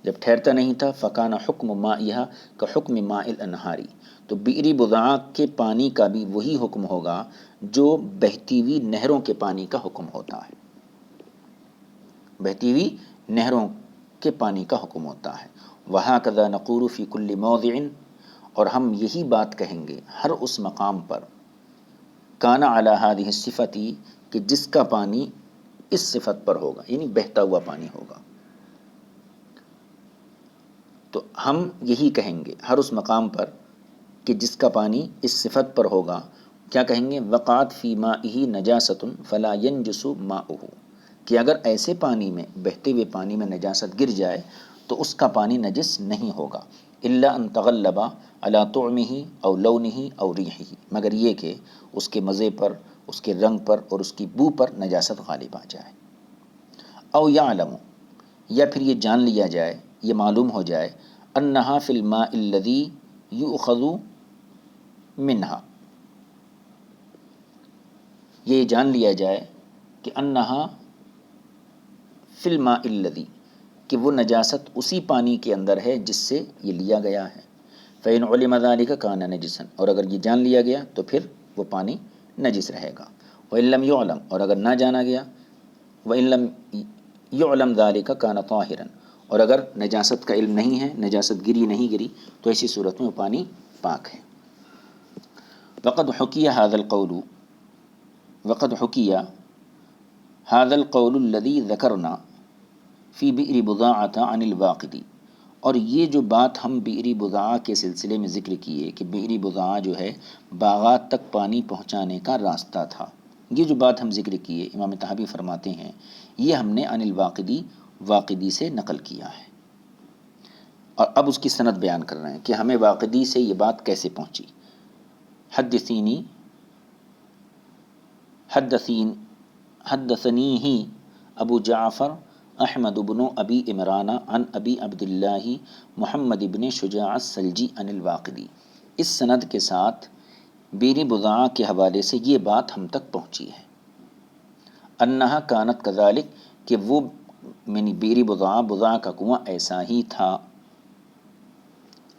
جب ٹھہرتا نہیں تھا، فکان حکم مائہا کحکم ماء الانہار، تو بئر بضاعہ کے پانی کا بھی وہی حکم ہوگا جو بہتی ہوئی نہروں کے پانی کا حکم ہوتا ہے، بہتی ہوئی نہروں کے پانی کا حکم ہوتا ہے۔ وہکذا نقول فی کل موضع، اور ہم یہی بات کہیں گے ہر اس مقام پر، کان علی ہذہ الصفۃ، کہ جس کا پانی اس صفت پر ہوگا، یعنی بہتا ہوا پانی ہوگا، تو ہم یہی کہیں گے ہر اس مقام پر کہ جس کا پانی اس صفت پر ہوگا، کیا کہیں گے؟ وقعت فی مائہ نجاست فلا ینجس ماؤہ، کہ اگر ایسے پانی میں، بہتے ہوئے پانی میں نجاست گر جائے تو اس کا پانی نجس نہیں ہوگا، الا ان تغلب علی طعمہ او لونہ او ریحہ، مگر یہ کہ اس کے مزے پر، اس کے رنگ پر اور اس کی بو پر نجاست غالب آ جائے۔ او یعلم، یا پھر یہ جان لیا جائے، یہ معلوم ہو جائے، انہا فی الماء الذی یؤخذ منہا، یہ جان لیا جائے کہ انہا فی الماء الذی، کہ وہ نجاست اسی پانی کے اندر ہے جس سے یہ لیا گیا ہے، فَإِنْ عُلِمَ ذَلِكَ كَانَ نَجِسًا، اور اگر یہ جان لیا گیا تو پھر وہ پانی نجس رہے گا. وَإِنْ لَمْ يُعْلَمْ، اور اگر نہ جانا گیا، وَإِنْ لَمْ يُعْلَمْ ذَلِكَ كَانَ طَاهِرًا، اور اگر نجاست کا علم نہیں ہے، نجاست گری نہیں گری، تو ایسی صورت میں وہ پانی پاک ہے. وقد حکی هذا القول الذي ذكرنا في بئر بضاعة عن الواقدی، اور یہ جو بات ہم بئر بضاعہ کے سلسلے میں ذکر کیے کہ بئر بضاعہ جو ہے باغات تک پانی پہنچانے کا راستہ تھا، یہ جو بات ہم ذکر کیے، امام طحاوی فرماتے ہیں یہ ہم نے عن الواقدی، واقدی سے نقل کیا ہے. اور اب اس کی سند بیان کر رہے ہیں کہ ہمیں واقدی سے یہ بات کیسے پہنچی. حدثنی ہی ابو جعفر احمد بن ابی عمران عن ابی عبداللہ محمد بن شجاع السلجی عن الواقدی. اس سند کے ساتھ بئر بضاعہ کے حوالے سے یہ بات ہم تک پہنچی ہے. انہا کانت کذالک، کہ وہ یعنی بئر بضاعہ کا کنواں ایسا ہی تھا.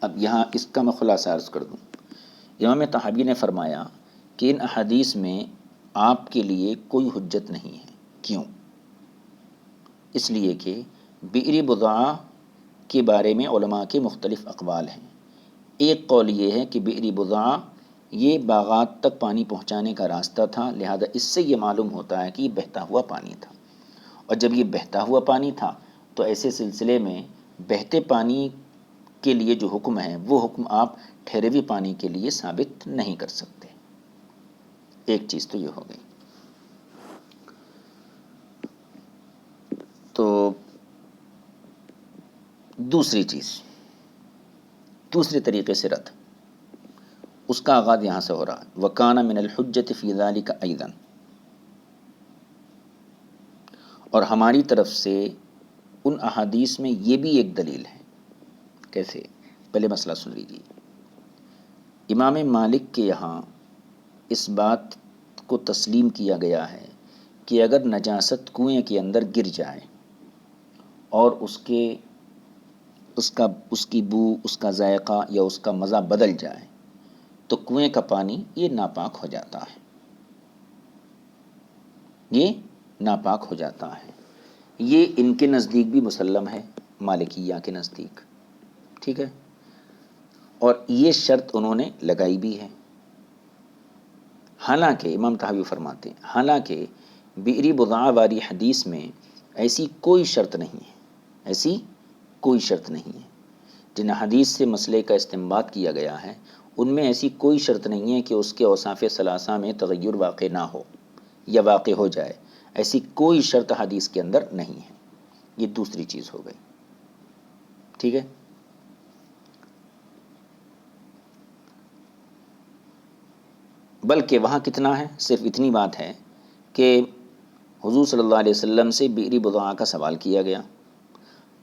اب یہاں اس کا میں خلاصہ عرض کر دوں. امام طحاوی نے فرمایا کہ ان احادیث میں آپ کے لیے کوئی حجت نہیں ہے. کیوں؟ اس لیے کہ بئر بضاعہ کے بارے میں علماء کے مختلف اقوال ہیں. ایک قول یہ ہے کہ بئر بضاعہ یہ باغات تک پانی پہنچانے کا راستہ تھا، لہذا اس سے یہ معلوم ہوتا ہے کہ یہ بہتا ہوا پانی تھا. اور جب یہ بہتا ہوا پانی تھا تو ایسے سلسلے میں بہتے پانی کے لیے جو حکم ہے وہ حکم آپ ٹھہرے ہوئے پانی کے لیے ثابت نہیں کر سکتے. ایک چیز تو یہ ہو گئی. تو دوسری چیز، دوسرے طریقے سے رد، اس کا آغاز یہاں سے ہو رہا ہے. وَكَانَ مِنَ الْحُجَّةِ فِي ذَلِكَ أَيْضًا، اور ہماری طرف سے ان احادیث میں یہ بھی ایک دلیل ہے. کیسے؟ پہلے مسئلہ سن لیجیے. امام مالک کے یہاں اس بات کو تسلیم کیا گیا ہے کہ اگر نجاست کنویں کے اندر گر جائے اور اس کی بو، اس کا ذائقہ یا اس کا مزہ بدل جائے تو کنویں کا پانی یہ ناپاک ہو جاتا ہے، یہ ناپاک ہو جاتا ہے. یہ ان کے نزدیک بھی مسلم ہے، مالکیہ کے نزدیک. ٹھیک ہے، اور یہ شرط انہوں نے لگائی بھی ہے. حالانکہ امام طحاوی فرماتے ہیں حالانکہ بئر بضاعہ والی حدیث میں ایسی کوئی شرط نہیں ہے، ایسی کوئی شرط نہیں ہے. جن حدیث سے مسئلے کا استنباط کیا گیا ہے ان میں ایسی کوئی شرط نہیں ہے کہ اس کے اوصاف ثلاثہ میں تغیر واقع نہ ہو یا واقع ہو جائے. ایسی کوئی شرط حدیث کے اندر نہیں ہے. یہ دوسری چیز ہو گئی. ٹھیک ہے. بلکہ وہاں کتنا ہے، صرف اتنی بات ہے کہ حضور صلی اللہ علیہ وسلم سے بئر بضاعہ کا سوال کیا گیا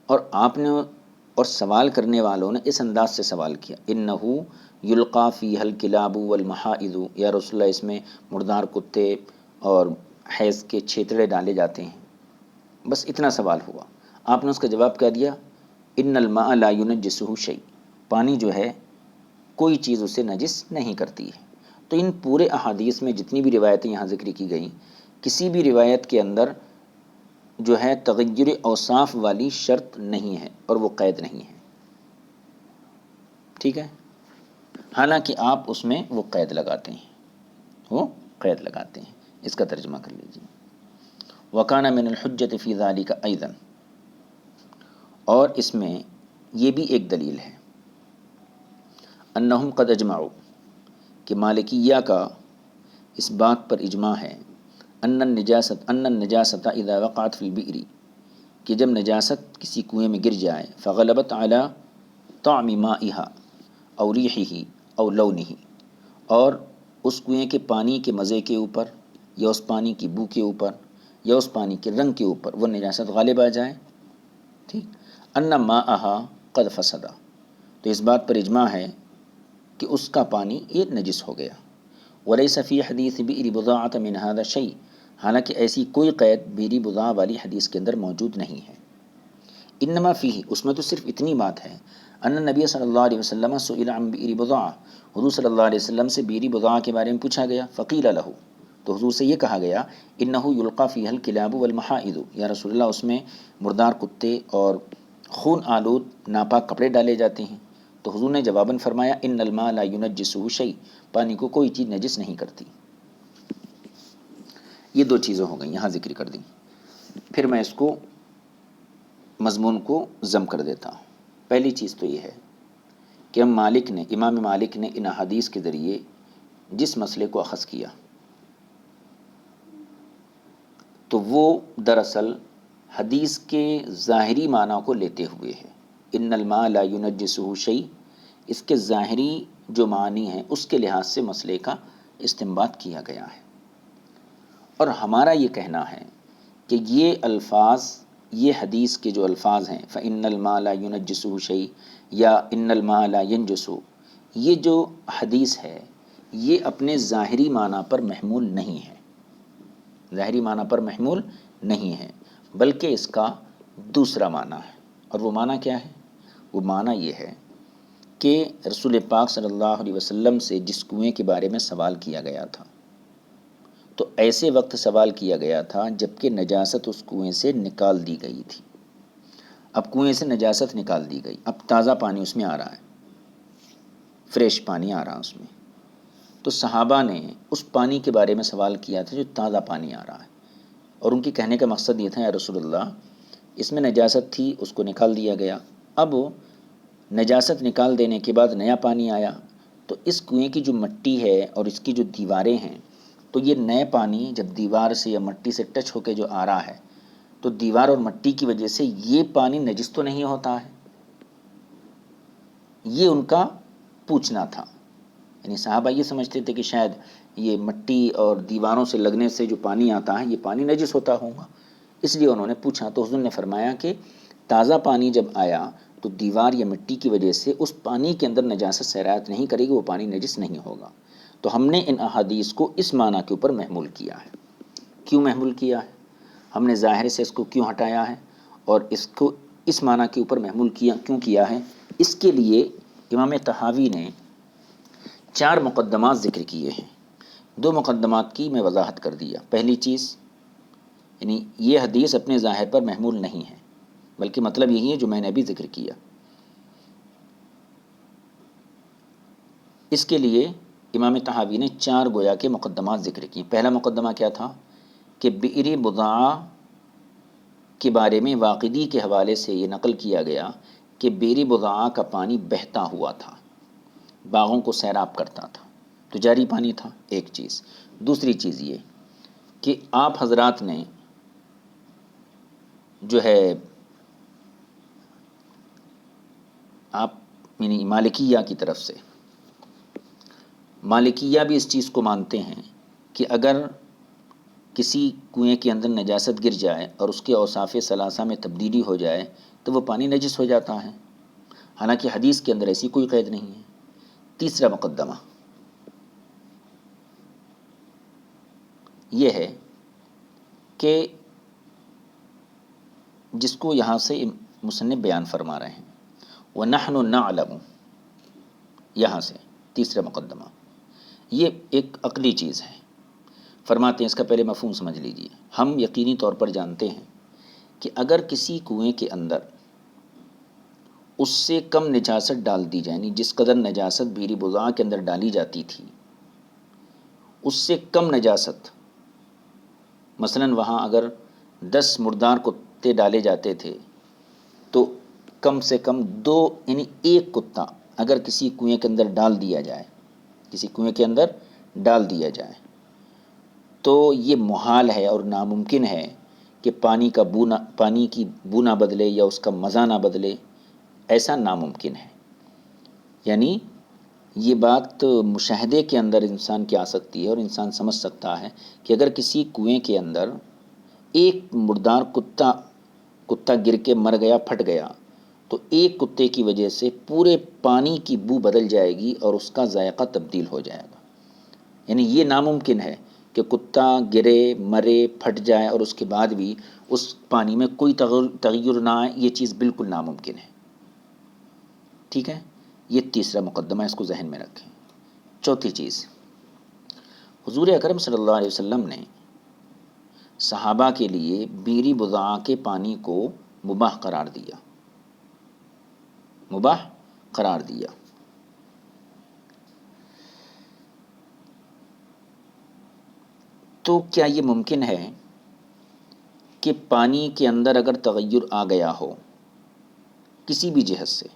اور آپ نے اور سوال کرنے والوں نے اس انداز سے سوال کیا، انہو یلقا فیہ الکلاب والمحائض، یا رسول اللہ اس میں مردار کتے اور حیض کے چھیتڑے ڈالے جاتے ہیں. بس اتنا سوال ہوا. آپ نے اس کا جواب کیا دیا، ان الماء لا ینجسہ شیء، پانی جو ہے کوئی چیز اسے نجس نہیں کرتی ہے. تو ان پورے احادیث میں جتنی بھی روایتیں یہاں ذکر کی گئیں، کسی بھی روایت کے اندر جو ہے تغیر اوصاف والی شرط نہیں ہے اور وہ قید نہیں ہے. ٹھیک ہے. حالانکہ آپ اس میں وہ قید لگاتے ہیں، وہ قید لگاتے ہیں. اس کا ترجمہ کر لیجیے. وَكَانَ مِنَ الْحُجَّةِ فِي ذَلِكَ أَيْضًا، اور اس میں یہ بھی ایک دلیل ہے، انہم قد اجمعوا، کہ مالکیہ کا اس بات پر اجماع ہے، ان النجاست اذا وقعت فی البئر، کہ جب نجاست کسی کنویں میں گر جائے، فغلبت علی طعم مائها او ریحہ او لونہ، اور اس کنویں کے پانی کے مزے کے اوپر یا اس پانی کی بو کے اوپر یا اس پانی کے رنگ کے اوپر وہ نجاست غالب آ جائے. ٹھیک. ان ماءها قد فسد، تو اس بات پر اجماع ہے کہ اس کا پانی یہ نجس ہو گیا. ولیس فی حدیث بئر بضاعة من هذا شیء، حالانکہ ایسی کوئی قید بئر بضاعہ والی حدیث کے اندر موجود نہیں ہے. انما فیہ، اس میں تو صرف اتنی بات ہے، ان نبی صلی اللہ علیہ وسلم سئل عن بئر بضاعہ، حضور صلی اللہ علیہ وسلم سے بئر بضاعہ کے بارے میں پوچھا گیا، فقیل لہ، تو حضور سے یہ کہا گیا، انہ یلقی فیہ الکلاب والمحائض، یا رسول اللہ اس میں مردار کتے اور خون آلود ناپاک کپڑے ڈالے جاتے ہیں۔ تو حضور نے جواباً فرمایا، ان الماء لا ینجسہ شیء، پانی کو کوئی چیز نجس نہیں کرتی۔ یہ دو چیزیں ہو گئیں یہاں ذکر کر دیں، پھر میں اس کو مضمون کو ضم کر دیتا ہوں۔ پہلی چیز تو یہ ہے کہ امام مالک نے ان احادیث کے ذریعے جس مسئلے کو اخذ کیا تو وہ دراصل حدیث کے ظاہری معنی کو لیتے ہوئے ہے۔ ان الماء لا ینجسہ شیء، اس کے ظاہری جو معنی ہیں اس کے لحاظ سے مسئلے کا استنباط کیا گیا ہے، اور ہمارا یہ کہنا ہے کہ یہ الفاظ، یہ حدیث کے جو الفاظ ہیں فإن الماء لا ینجسہ شیء یا ان الماء لا ینجس، یہ جو حدیث ہے یہ اپنے ظاہری معنی پر محمول نہیں ہے، ظاہری معنی پر محمول نہیں ہے، بلکہ اس کا دوسرا معنی ہے۔ اور وہ معنی کیا ہے؟ وہ معنی یہ ہے کہ رسول پاک صلی اللہ علیہ وسلم سے جس کنویں کے بارے میں سوال کیا گیا تھا، تو ایسے وقت سوال کیا گیا تھا جب کہ نجاست اس کنویں سے نکال دی گئی تھی۔ اب کنویں سے نجاست نکال دی گئی، اب تازہ پانی اس میں آ رہا ہے، فریش پانی آ رہا اس میں، تو صحابہ نے اس پانی کے بارے میں سوال کیا تھا جو تازہ پانی آ رہا ہے، اور ان کی کہنے کا مقصد یہ تھا، یا رسول اللہ اس میں نجاست تھی، اس کو نکال دیا گیا، اب نجاست نکال دینے کے بعد نیا پانی آیا، تو اس کنویں کی جو مٹی ہے اور اس کی جو دیواریں ہیں، تو یہ نئے پانی جب دیوار سے یا مٹی سے ٹچ ہو کے جو آ رہا ہے، تو دیوار اور مٹی کی وجہ سے یہ پانی نجس تو نہیں ہوتا ہے۔ یہ ان کا پوچھنا تھا، یعنی صحابہ یہ سمجھتے تھے کہ شاید یہ مٹی اور دیواروں سے لگنے سے جو پانی آتا ہے یہ پانی نجس ہوتا ہوگا، اس لیے انہوں نے پوچھا۔ تو حضور نے فرمایا کہ تازہ پانی جب آیا تو دیوار یا مٹی کی وجہ سے اس پانی کے اندر نجاست سرایت نہیں کرے گی، وہ پانی نجس نہیں ہوگا۔ تو ہم نے ان احادیث کو اس معنی کے اوپر محمول کیا ہے۔ کیوں محمول کیا ہے؟ ہم نے ظاہر سے اس کو کیوں ہٹایا ہے اور اس کو اس معنی کے اوپر محمول کیوں کیا ہے؟ اس کے لیے امام طحاوی نے 4 مقدمات ذکر کیے ہیں۔ 2 مقدمات کی میں وضاحت کر دیا۔ پہلی چیز، یعنی یہ حدیث اپنے ظاہر پر محمول نہیں ہے، بلکہ مطلب یہی ہے جو میں نے ابھی ذکر کیا۔ اس کے لیے امام طحاوی نے 4 گویا کے مقدمات ذکر کیے۔ پہلا مقدمہ کیا تھا کہ بئر بضاعہ کے بارے میں واقدی کے حوالے سے یہ نقل کیا گیا کہ بئر بضاعہ کا پانی بہتا ہوا تھا، باغوں کو سیراب کرتا تھا، تو جاری پانی تھا، ایک چیز۔ دوسری چیز یہ کہ آپ حضرات نے جو ہے آپ یعنی مالکیہ کی طرف سے، مالکیہ بھی اس چیز کو مانتے ہیں کہ اگر کسی کنویں کے اندر نجاست گر جائے اور اس کے اوصاف ثلاثہ میں تبدیلی ہو جائے تو وہ پانی نجس ہو جاتا ہے، حالانکہ حدیث کے اندر ایسی کوئی قید نہیں ہے۔ تیسرا مقدمہ یہ ہے کہ جس کو یہاں سے مصنف بیان فرما رہے ہیں، وَنَحْنُ نَعْلَمُ، یہاں سے تیسرا مقدمہ، یہ ایک عقلی چیز ہے۔ فرماتے ہیں اس کا پہلے مفہوم سمجھ لیجئے، ہم یقینی طور پر جانتے ہیں کہ اگر کسی کنویں کے اندر اس سے کم نجاست ڈال دی جائے، یعنی جس قدر نجاست بئر بضاعہ کے اندر ڈالی جاتی تھی اس سے کم نجاست، مثلا وہاں اگر 10 مردار کتے ڈالے جاتے تھے تو کم سے کم 2 یعنی ایک کتا اگر کسی کنویں کے اندر ڈال دیا جائے، کسی کنویں کے اندر ڈال دیا جائے تو یہ محال ہے اور ناممکن ہے کہ پانی کی بو نہ بدلے یا اس کا مزہ نہ بدلے، ایسا ناممکن ہے۔ یعنی یہ بات مشاہدے کے اندر انسان کی آ سکتی ہے اور انسان سمجھ سکتا ہے کہ اگر کسی کنویں کے اندر ایک مردار کتا گر کے مر گیا، پھٹ گیا، تو ایک کتے کی وجہ سے پورے پانی کی بو بدل جائے گی اور اس کا ذائقہ تبدیل ہو جائے گا۔ یعنی یہ ناممکن ہے کہ کتا گرے، مرے، پھٹ جائے اور اس کے بعد بھی اس پانی میں کوئی تغیر نہ آئے، یہ چیز بالکل ناممکن ہے۔ ٹھیک ہے، یہ تیسرا مقدمہ، اس کو ذہن میں رکھیں۔ چوتھی چیز، حضور اکرم صلی اللہ علیہ وسلم نے صحابہ کے لیے بیری بضاعہ کے پانی کو مباح قرار دیا، مباح قرار دیا۔ تو کیا یہ ممکن ہے کہ پانی کے اندر اگر تغیر آ گیا ہو کسی بھی جہت سے،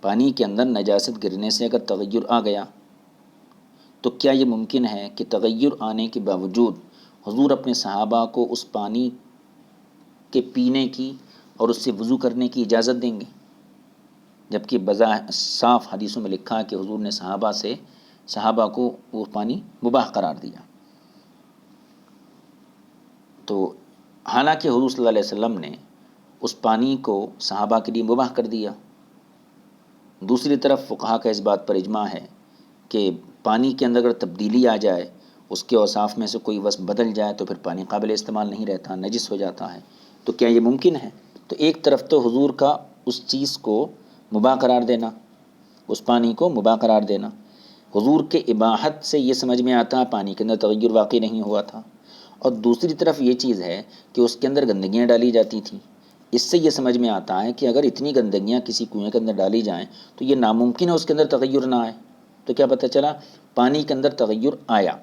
پانی کے اندر نجاست گرنے سے اگر تغیر آ گیا، تو کیا یہ ممکن ہے کہ تغیر آنے کے باوجود حضور اپنے صحابہ کو اس پانی کے پینے کی اور اس سے وضو کرنے کی اجازت دیں گے؟ جبکہ صاف حدیثوں میں لکھا ہے کہ حضور نے صحابہ کو وہ پانی مباح قرار دیا۔ تو حالانکہ حضور صلی اللہ علیہ وسلم نے اس پانی کو صحابہ کے لیے مباح کر دیا، دوسری طرف فقہا کا اس بات پر اجماع ہے کہ پانی کے اندر اگر تبدیلی آ جائے، اس کے اوصاف میں سے کوئی وصف بدل جائے، تو پھر پانی قابل استعمال نہیں رہتا، نجس ہو جاتا ہے۔ تو کیا یہ ممکن ہے؟ تو ایک طرف تو حضور کا اس چیز کو مباح قرار دینا، اس پانی کو مباح قرار دینا، حضور کے اباحت سے یہ سمجھ میں آتا ہے پانی کے اندر تغیر واقع نہیں ہوا تھا، اور دوسری طرف یہ چیز ہے کہ اس کے اندر گندگیاں ڈالی جاتی تھیں۔ اس سے یہ سمجھ میں آتا ہے کہ اگر اتنی گندگیاں کسی کنویں کے اندر ڈالی جائیں تو یہ ناممکن ہے اس کے اندر تغیر نہ آئے۔ تو کیا پتہ چلا؟ پانی کے اندر تغیر آیا،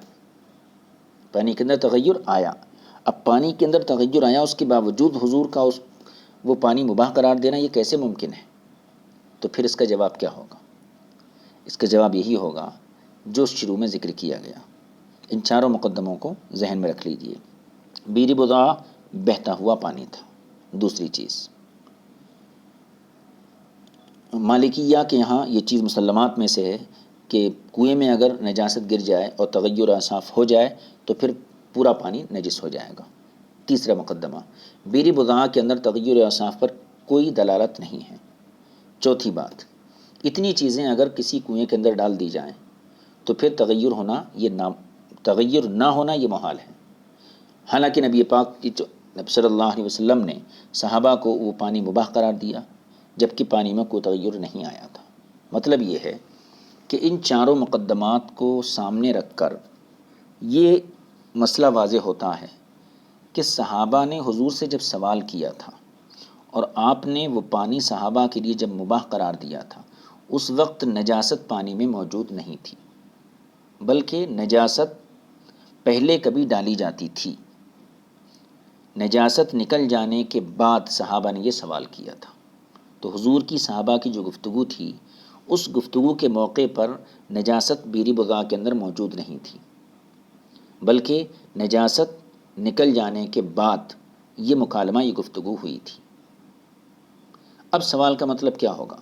پانی کے اندر تغیر آیا۔ اب پانی کے اندر تغیر آیا، اس کے باوجود حضور کا وہ پانی مباح قرار دینا یہ کیسے ممکن ہے؟ تو پھر اس کا جواب کیا ہوگا؟ اس کا جواب یہی ہوگا جو شروع میں ذکر کیا گیا۔ ان چاروں مقدموں کو ذہن میں رکھ لیجئے۔ بیری بضاعہ بہتا ہوا پانی تھا۔ دوسری چیز، مالکیہ کے یہاں یہ چیز مسلمات میں سے ہے کہ کنویں میں اگر نجاست گر جائے اور تغیر اوصاف ہو جائے تو پھر پورا پانی نجس ہو جائے گا۔ تیسرا مقدمہ، بیری بضاعہ کے اندر تغیر اوصاف پر کوئی دلالت نہیں ہے۔ چوتھی بات، اتنی چیزیں اگر کسی کنویں کے اندر ڈال دی جائیں تو پھر تغیر نہ ہونا یہ محال ہے۔ حالانکہ نبی پاک صلی اللہ علیہ وسلم نے صحابہ کو وہ پانی مباح قرار دیا جبکہ پانی میں کوئی تغیر نہیں آیا تھا۔ مطلب یہ ہے کہ ان چاروں مقدمات کو سامنے رکھ کر یہ مسئلہ واضح ہوتا ہے کہ صحابہ نے حضور سے جب سوال کیا تھا اور آپ نے وہ پانی صحابہ کے لیے جب مباح قرار دیا تھا، اس وقت نجاست پانی میں موجود نہیں تھی، بلکہ نجاست پہلے کبھی ڈالی جاتی تھی۔ نجاست نکل جانے کے بعد صحابہ نے یہ سوال کیا تھا۔ تو حضور کی صحابہ کی جو گفتگو تھی، اس گفتگو کے موقع پر نجاست بیری بضاعہ کے اندر موجود نہیں تھی، بلکہ نجاست نکل جانے کے بعد یہ مکالمہ، یہ گفتگو ہوئی تھی۔ اب سوال کا مطلب کیا ہوگا؟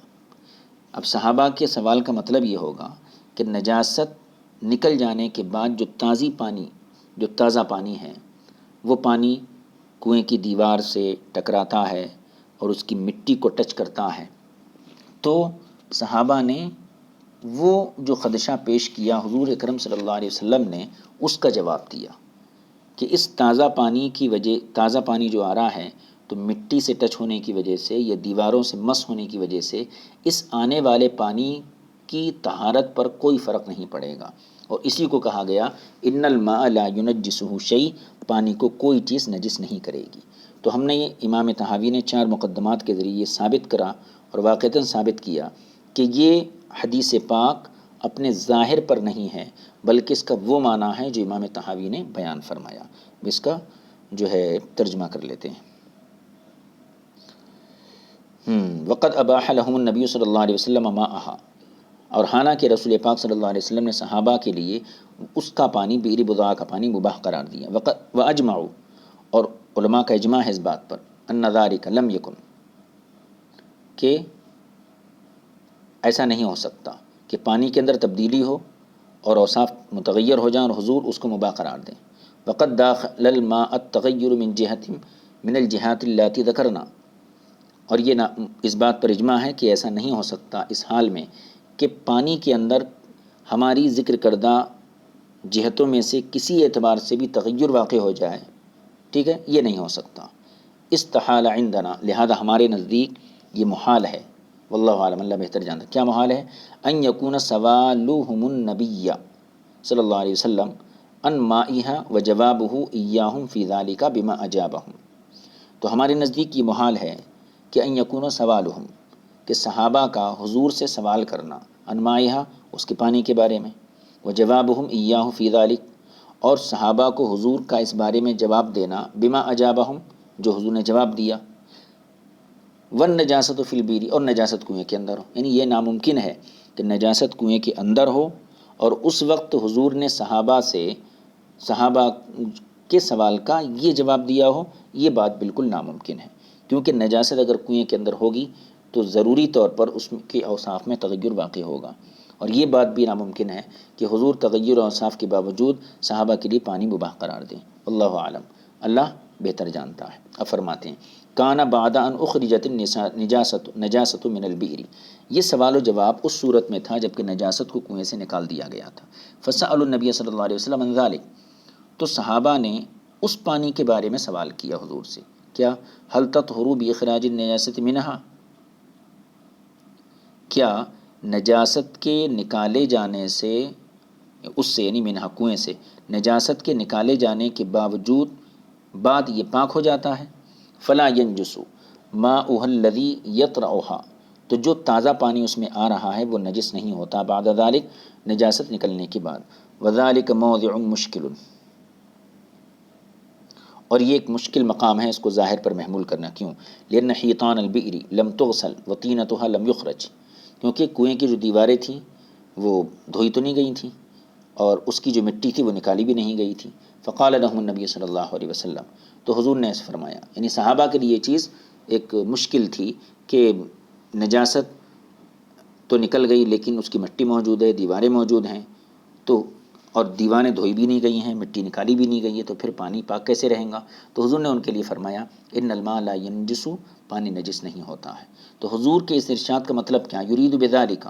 اب صحابہ کے سوال کا مطلب یہ ہوگا کہ نجاست نکل جانے کے بعد جو تازہ پانی ہے، وہ پانی کنویں کی دیوار سے ٹکراتا ہے اور اس کی مٹی کو ٹچ کرتا ہے، تو صحابہ نے وہ جو خدشہ پیش کیا، حضور اکرم صلی اللہ علیہ وسلم نے اس کا جواب دیا کہ اس تازہ پانی جو آ رہا ہے تو مٹی سے ٹچ ہونے کی وجہ سے یا دیواروں سے مس ہونے کی وجہ سے اس آنے والے پانی کی طہارت پر کوئی فرق نہیں پڑے گا، اور اسی کو کہا گیا ان الماء لا ينجسه شیء، پانی کو کوئی چیز نجس نہیں کرے گی۔ تو ہم نے یہ امام طحاوی نے 4 مقدمات کے ذریعے ثابت کرا اور واقعتاً ثابت کیا کہ یہ حدیث پاک اپنے ظاہر پر نہیں ہے، بلکہ اس کا وہ معنی ہے جو امام طحاوی نے بیان فرمایا۔ اس کا جو ہے ترجمہ کر لیتے ہیں۔ وقد اباح لهم النبی صلی اللہ علیہ وسلم ماءها، اور حالانکہ رسول پاک صلی اللہ علیہ وسلم نے صحابہ کے لیے اس کا پانی، بیری بضاعہ کا پانی مباح قرار دیا۔ واجمعوا، اور علماء کا اجماع ہے اس بات پر، ان ذلک لم یکن، کہ ایسا نہیں ہو سکتا کہ پانی کے اندر تبدیلی ہو اور اوصاف متغیر ہو جائیں اور حضور اس کو مباح قرار دیں۔ وقد داخل الماء التغیر من الجہات اللاتی ذکرنا، اور یہ اس بات پر اجماع ہے کہ ایسا نہیں ہو سکتا اس حال میں کہ پانی کے اندر ہماری ذکر کردہ جہتوں میں سے کسی اعتبار سے بھی تغیر واقع ہو جائے، ٹھیک ہے، یہ نہیں ہو سکتا۔ استحال عندنا، لہذا ہمارے نزدیک یہ محال ہے، واللہ عالم، اللہ بہتر جانتا ہے۔ کیا محال ہے؟ ان یکون سوالهم النبی صلی اللہ علیہ وسلم ان مائها وجوابه ایاہم فی ذلک بما اجابہم، تو ہمارے نزدیک یہ محال ہے کہ ان یکون سوالهم، کہ صحابہ کا حضور سے سوال کرنا، ان مائها اس کے پانی کے بارے میں، وجوابهم ایاہ فی ذلک، اور صحابہ کو حضور کا اس بارے میں جواب دینا، بما اجابہم جو حضور نے جواب دیا، والنجاست فی البیر، اور نجاست کنویں کے اندر ہو، یعنی یہ ناممکن ہے کہ نجاست کنویں کے اندر ہو اور اس وقت حضور نے صحابہ کے سوال کا یہ جواب دیا ہو، یہ بات بالکل ناممکن ہے، کیونکہ نجاست اگر کنویں کے اندر ہوگی تو ضروری طور پر اس کے اوصاف میں تغیر واقع ہوگا، اور یہ بات بھی ناممکن ہے کہ حضور تغیر اوصاف کے باوجود صحابہ کے لیے پانی مباح قرار دیں۔ اللہ عالم، اللہ بہتر جانتا ہے۔ اب فرماتے ہیں کانا بعد ان اخرجت نجاست من البئر، یہ سوال و جواب اس صورت میں تھا جبکہ نجاست کو کنویں سے نکال دیا گیا تھا۔ فسألوا النبی صلی اللہ علیہ وسلم عن ذلک، تو صحابہ نے اس پانی کے بارے میں سوال کیا حضور سے، کیا هل تطهر باخراج النجاست منها، کیا نجاست کے نکالے جانے سے، اس سے یعنی منہا کنویں سے، نجاست کے نکالے جانے کے باوجود بعد یہ پاک ہو جاتا ہے؟ فلا ینجس ماؤها الذی یطرأها، تو جو تازہ پانی اس میں آ رہا ہے وہ نجس نہیں ہوتا بعد ذلک، نجاست نکلنے کے بعد۔ وذلک موضع مشکل، اور یہ ایک مشکل مقام ہے اس کو ظاہر پر محمول کرنا، کیوں؟ لأن حیطان البئر لم تغسل وطینتها لم یخرج، کیونکہ کنویں کی جو دیواریں تھیں وہ دھوئی تو نہیں گئی تھیں اور اس کی جو مٹی تھی وہ نکالی بھی نہیں گئی تھی۔ فقال لهم النبی صلی اللہ علیہ وسلم، تو حضور نے ایسے فرمایا، یعنی صحابہ کے لیے یہ چیز ایک مشکل تھی کہ نجاست تو نکل گئی لیکن اس کی مٹی موجود ہے، دیواریں موجود ہیں، تو اور دیواریں دھوئی بھی نہیں گئی ہیں، مٹی نکالی بھی نہیں گئی ہے، تو پھر پانی پاک کیسے رہیں گا؟ تو حضور نے ان کے لیے فرمایا ان الماء لا ینجس، پانی نجس نہیں ہوتا ہے۔ تو حضور کے اس ارشاد کا مطلب کیا؟ یرید بذالک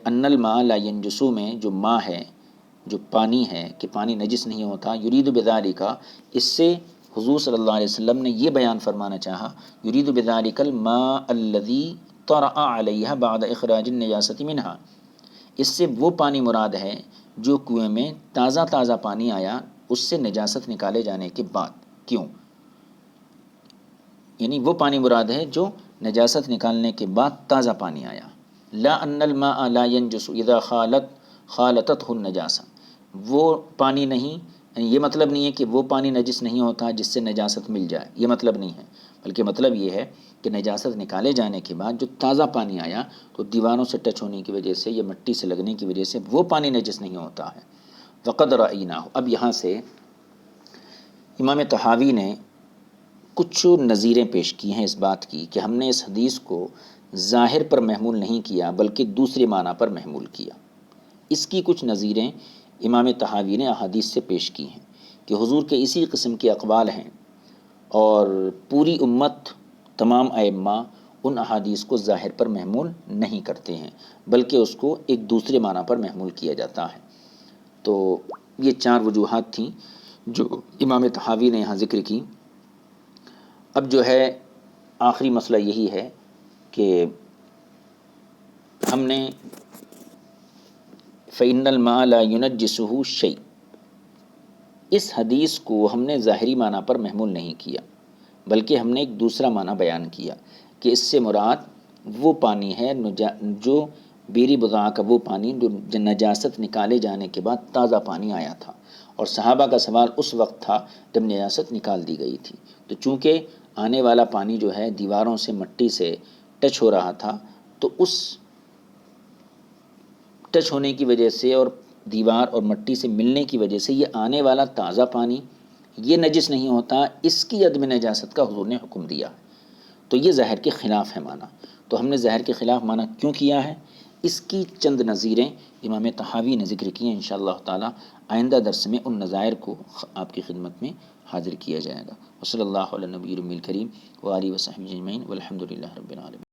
ان الماء لا ینجس میں جو ماء ہے، جو پانی ہے کہ پانی نجس نہیں ہوتا، یرید بذالک، اس سے حضور صلی اللہ علیہ وسلم نے یہ بیان فرمانا چاہا، یرید بذالک الماء الذی طرأ علیہ بعد اخراج النجاست منہا، اس سے وہ پانی مراد ہے جو کنویں میں تازہ پانی آیا اس سے نجاست نکالے جانے کے بعد، کیوں؟ یعنی وہ پانی مراد ہے جو نجاست نکالنے کے بعد تازہ پانی آیا۔ لا ان الماء لا ينجس اذا خالطته النجاسہ، وہ پانی نہیں، یعنی یہ مطلب نہیں ہے کہ وہ پانی نجس نہیں ہوتا جس سے نجاست مل جائے، یہ مطلب نہیں ہے، بلکہ مطلب یہ ہے کہ نجاست نکالے جانے کے بعد جو تازہ پانی آیا تو دیواروں سے ٹچ ہونے کی وجہ سے یا مٹی سے لگنے کی وجہ سے وہ پانی نجس نہیں ہوتا ہے۔ وقد رأیناہ، اب یہاں سے امام طحاوی نے کچھ نظیریں پیش کی ہیں اس بات کی کہ ہم نے اس حدیث کو ظاہر پر محمول نہیں کیا بلکہ دوسرے معنی پر محمول کیا۔ اس کی کچھ نظیریں امام طحاوی نے احادیث سے پیش کی ہیں کہ حضور کے اسی قسم کے اقوال ہیں، اور پوری امت، تمام ائمہ ان احادیث کو ظاہر پر محمول نہیں کرتے ہیں بلکہ اس کو ایک دوسرے معنی پر محمول کیا جاتا ہے۔ تو یہ 4 وجوہات تھیں جو امام طحاوی نے یہاں ذکر کی۔ اب جو ہے آخری مسئلہ یہی ہے کہ ہم نے فإن الماء لا ينجسه شيء، اس حدیث کو ہم نے ظاہری معنی پر محمول نہیں کیا بلکہ ہم نے ایک دوسرا معنی بیان کیا کہ اس سے مراد وہ پانی ہے جو بیری بضاعہ کا وہ پانی جو نجاست نکالے جانے کے بعد تازہ پانی آیا تھا، اور صحابہ کا سوال اس وقت تھا جب نجاست نکال دی گئی تھی، تو چونکہ آنے والا پانی جو ہے دیواروں سے مٹی سے ٹچ ہو رہا تھا، تو اس ٹچ ہونے کی وجہ سے اور دیوار اور مٹی سے ملنے کی وجہ سے یہ آنے والا تازہ پانی یہ نجس نہیں ہوتا، اس کی عدم نجاست کا حضور نے حکم دیا، تو یہ ظاہر کے خلاف ہے معنی۔ تو ہم نے ظاہر کے خلاف معنی کیوں کیا ہے، اس کی چند نظیریں امام طحاوی نے ذکر کی ہیں۔ انشاءاللہ تعالی آئندہ درس میں ان نظائر کو آپ کی خدمت میں حاضر کیا جائے گا۔ وصلی اللہ علی نبی الکریم وآلہ وصحبہ اجمعین والحمد للہ رب العالمین۔